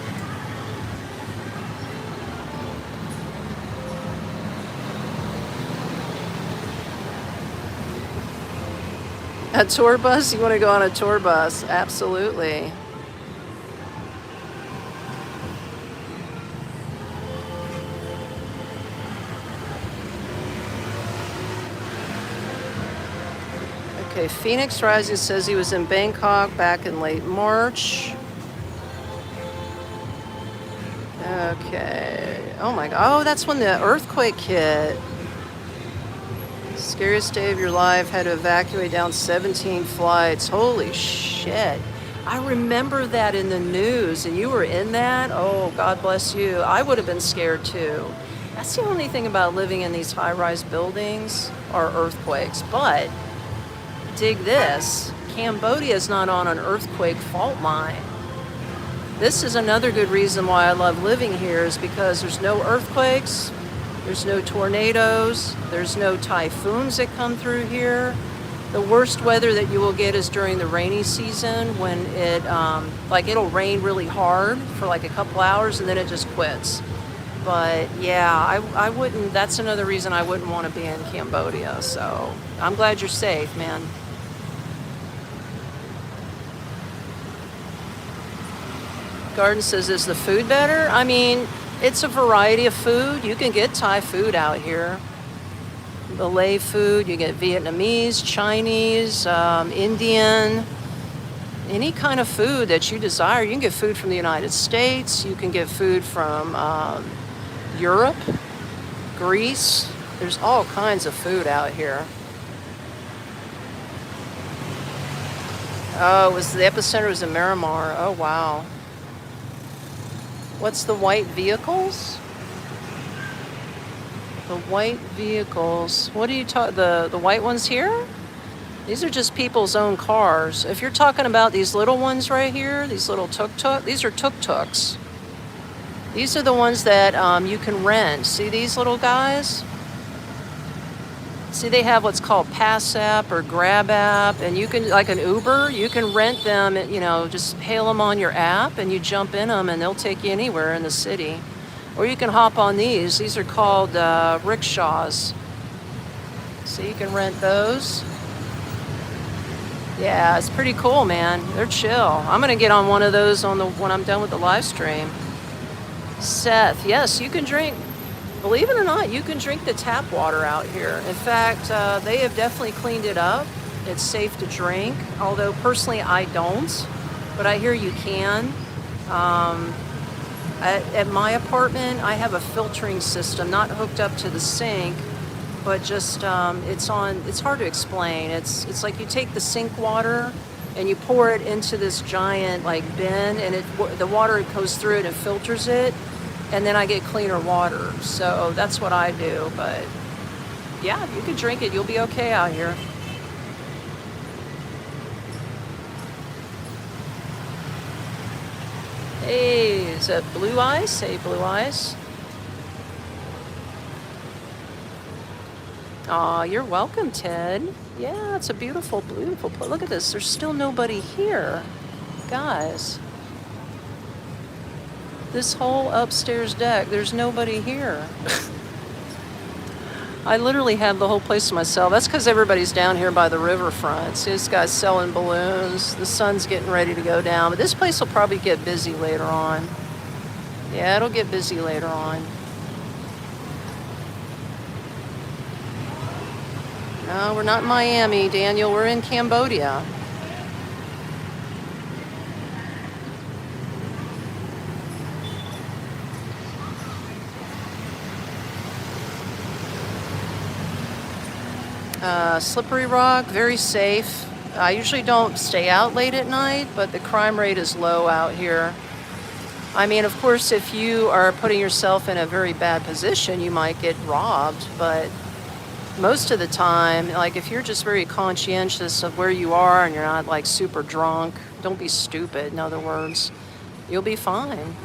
A tour bus? You want to go on a tour bus? Absolutely. Okay, Phoenix Rising says he was in Bangkok back in late March. Okay. Oh my God. Oh, that's when the earthquake hit. Scariest day of your life, had to evacuate down 17 flights. Holy shit. I remember that in the news, and you were in that? Oh, God bless you. I would have been scared too. That's the only thing about living in these high-rise buildings are earthquakes. But dig this, Cambodia is not on an earthquake fault line. This is another good reason why I love living here, is because there's no earthquakes, there's no tornadoes, there's no typhoons that come through here. The worst weather that you will get is during the rainy season when it, like it'll rain really hard for like a couple hours and then it just quits. But yeah, I wouldn't, that's another reason I wouldn't want to be in Cambodia. So I'm glad you're safe, man. Garden says, is the food better? I mean, it's a variety of food. You can get Thai food out here. Malay food. You get Vietnamese, Chinese, Indian, any kind of food that you desire. You can get food from the United States. You can get food from Europe, Greece. There's all kinds of food out here. Oh, the epicenter was in Miramar. Oh, wow. What's the white vehicles? The white vehicles. What are you talking? The white ones here? These are just people's own cars. If you're talking about these little ones right here, these little tuk-tuk, these are tuk-tuks. These are the ones that you can rent. See these little guys? See, they have what's called Pass App or Grab App, and you can, like an Uber, you can rent them, just hail them on your app, and you jump in them, and they'll take you anywhere in the city. Or you can hop on these. These are called rickshaws. So you can rent those. Yeah, it's pretty cool, man. They're chill. I'm going to get on one of those when I'm done with the live stream. Seth, yes, you can drink. Believe it or not, you can drink the tap water out here. In fact, they have definitely cleaned it up. It's safe to drink, although personally I don't, but I hear you can. At my apartment, I have a filtering system, not hooked up to the sink, but just it's hard to explain. It's like you take the sink water and you pour it into this giant bin, and the water goes through it and filters it. And then I get cleaner water. So that's what I do. But yeah, you can drink it. You'll be okay out here. Hey, is that Blue Eyes? Hey, Blue Eyes. Aw, you're welcome, Ted. Yeah, it's a beautiful, beautiful place. Look at this. There's still nobody here. Guys. This whole upstairs deck, there's nobody here. I literally have the whole place to myself. That's because everybody's down here by the riverfront. See, this guy's selling balloons. The sun's getting ready to go down. But this place will probably get busy later on. Yeah, it'll get busy later on. No, we're not in Miami, Daniel. We're in Cambodia. Slippery Rock, very safe. I usually don't stay out late at night, but the crime rate is low out here. I mean, of course, if you are putting yourself in a very bad position, you might get robbed, but most of the time, if you're just very conscientious of where you are and you're not super drunk, don't be stupid, in other words, you'll be fine.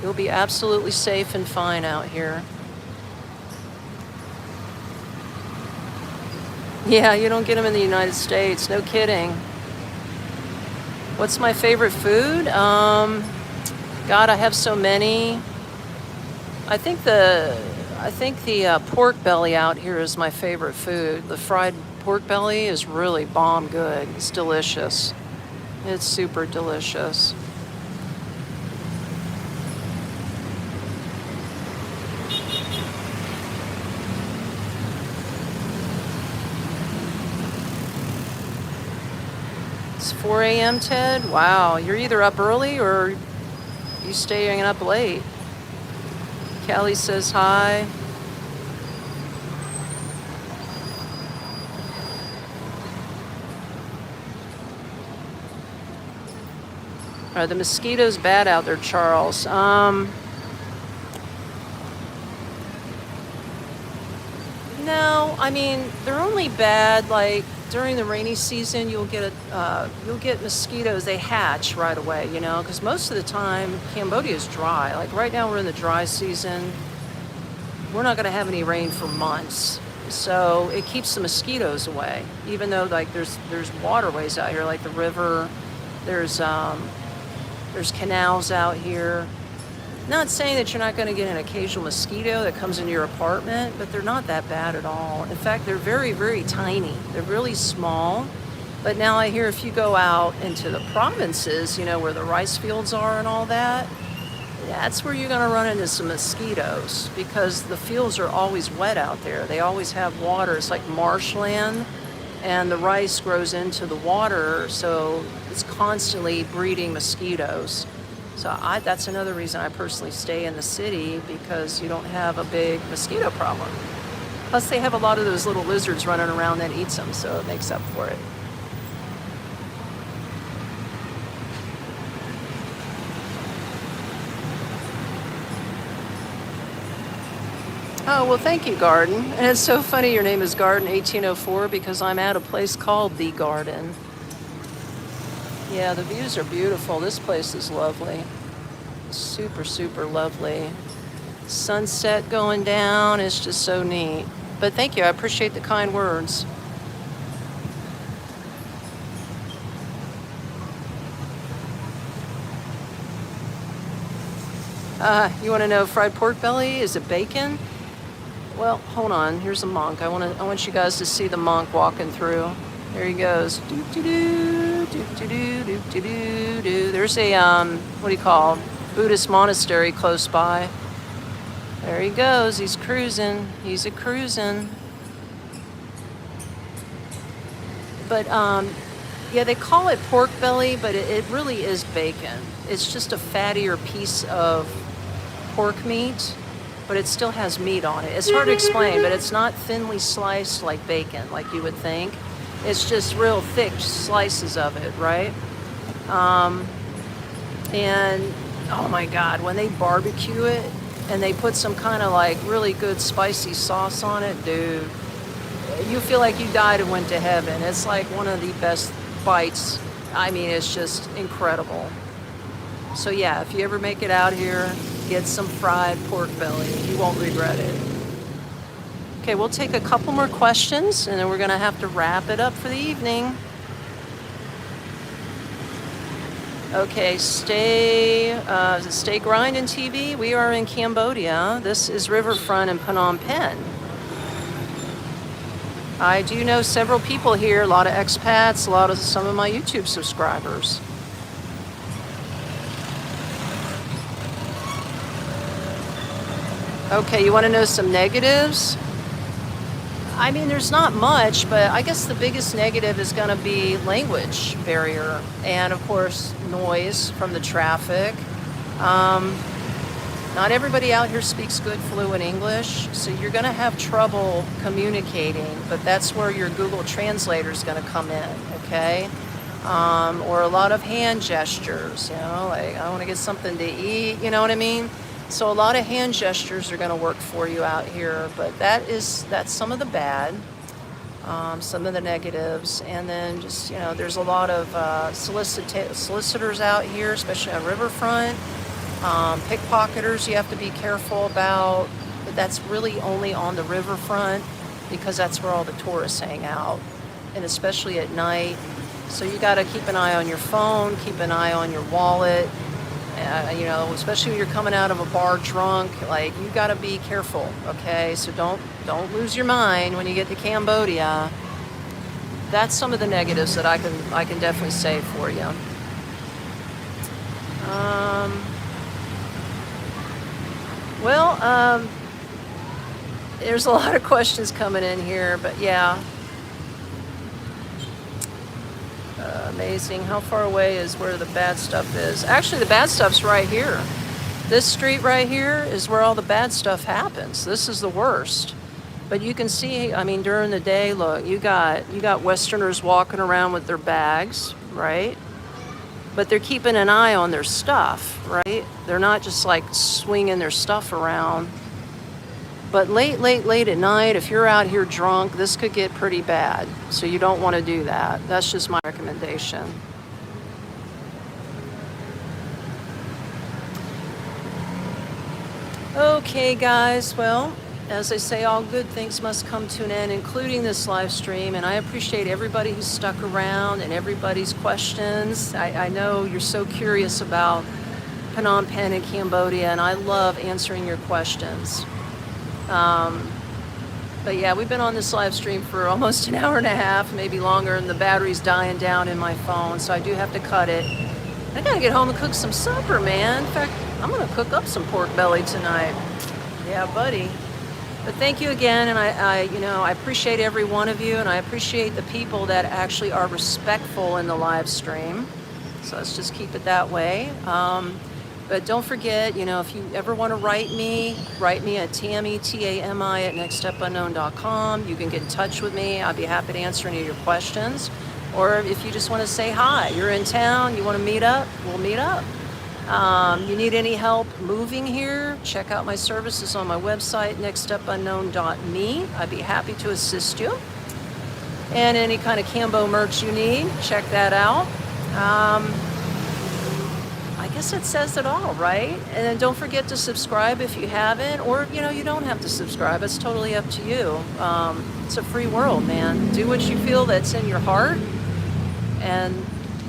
You'll be absolutely safe and fine out here. Yeah, you don't get them in the United States. No kidding. What's my favorite food? God, I have so many. I think the pork belly out here is my favorite food. The fried pork belly is really bomb good. It's delicious. It's super delicious. It's 4 a.m., Ted? Wow, you're either up early or you staying up late. Callie says hi. Are the mosquitoes bad out there, Charles? No, I mean, they're only bad during the rainy season. You'll get mosquitoes. They hatch right away, because most of the time Cambodia is dry. Right now we're in the dry season. We're not going to have any rain for months, so it keeps the mosquitoes away. Even though there's waterways out here, like the river. There's canals out here. Not saying that you're not going to get an occasional mosquito that comes into your apartment, but they're not that bad at all. In fact, they're very, very tiny. They're really small. But now I hear if you go out into the provinces, where the rice fields are and all that, that's where you're going to run into some mosquitoes, because the fields are always wet out there. They always have water. It's like marshland, and the rice grows into the water, so it's constantly breeding mosquitoes. So that's another reason I personally stay in the city, because you don't have a big mosquito problem. Plus they have a lot of those little lizards running around that eats them, so it makes up for it. Oh, well, thank you, Garden. And it's so funny your name is Garden 1804, because I'm at a place called The Garden. Yeah, the views are beautiful. This place is lovely. Super, super lovely. Sunset going down. It's just so neat. But thank you. I appreciate the kind words. You want to know fried pork belly? Is it bacon? Well, hold on. Here's a monk. I want you guys to see the monk walking through. There he goes. Doo doo doo, doo doo doo, doo doo doo doo. There's a what do you call, Buddhist monastery close by. There he goes. He's cruising. He's a cruising. But yeah, they call it pork belly, but it really is bacon. It's just a fattier piece of pork meat, but it still has meat on it. It's hard to explain, but it's not thinly sliced like bacon, like you would think. It's just real thick slices of it, right? And oh my God, when they barbecue it and they put some kind of like really good spicy sauce on it, dude, you feel like you died and went to heaven. It's like one of the best bites. I mean, it's just incredible. So yeah, if you ever make it out here, get some fried pork belly. You won't regret it. Okay, we'll take a couple more questions, and then we're gonna have to wrap it up for the evening. Okay, stay grinding TV. We are in Cambodia. This is Riverfront in Phnom Penh. I do know several people here, a lot of expats, some of my YouTube subscribers. Okay, you want to know some negatives? I mean, there's not much, but I guess the biggest negative is going to be language barrier, and of course noise from the traffic. Not everybody out here speaks good fluent English, so you're going to have trouble communicating, but that's where your Google Translator is going to come in, okay? Or a lot of hand gestures, you know, like I want to get something to eat, you know what I mean? So a lot of hand gestures are going to work for you out here, but that's some of the bad, some of the negatives, and then just, you know, there's a lot of solicitors out here, especially on Riverfront. Pickpocketers you have to be careful about, but that's really only on the riverfront because that's where all the tourists hang out, and especially at night. So you got to keep an eye on your phone, keep an eye on your wallet. You know, especially when you're coming out of a bar drunk, like you got to be careful, okay? So don't lose your mind when you get to Cambodia. That's some of the negatives that I can definitely say for you. Well, there's a lot of questions coming in here, but yeah. Amazing. How far away is where the bad stuff is? Actually, the bad stuff's right here. This street right here is where all the bad stuff happens. This is the worst. But you can see, I mean, during the day, look, you got Westerners walking around with their bags, right? But they're keeping an eye on their stuff, right? They're not just like swinging their stuff around. But late at night, if you're out here drunk, this could get pretty bad. So you don't want to do that. That's just my recommendation. Okay, guys. Well, as I say, all good things must come to an end, including this live stream. And I appreciate everybody who's stuck around and everybody's questions. I know you're so curious about Phnom Penh and Cambodia, and I love answering your questions. But yeah, we've been on this live stream for almost an hour and a half, maybe longer, and the battery's dying down in my phone, so I do have to cut it. I gotta get home and cook some supper, man. In fact, I'm gonna cook up some pork belly tonight. Yeah, buddy. But thank you again, and I appreciate every one of you, and I appreciate the people that actually are respectful in the live stream. So let's just keep it that way. But don't forget, if you ever want to write me at Tami, Tami, at nextstepunknown.com. You can get in touch with me. I'd be happy to answer any of your questions. Or if you just want to say hi, you're in town, you want to meet up, we'll meet up. You need any help moving here, check out my services on my website, nextstepunknown.me. I'd be happy to assist you. And any kind of Cambo merch you need, check that out. I guess it says it all, right? And then don't forget to subscribe if you haven't, or you don't have to subscribe. It's totally up to you. It's a free world, man. Do what you feel that's in your heart, and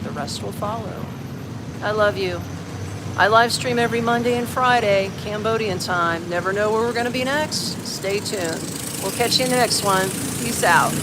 the rest will follow. I love you. I live stream every Monday and Friday, Cambodian time. Never know where we're going to be next. Stay tuned. We'll catch you in the next one. Peace out.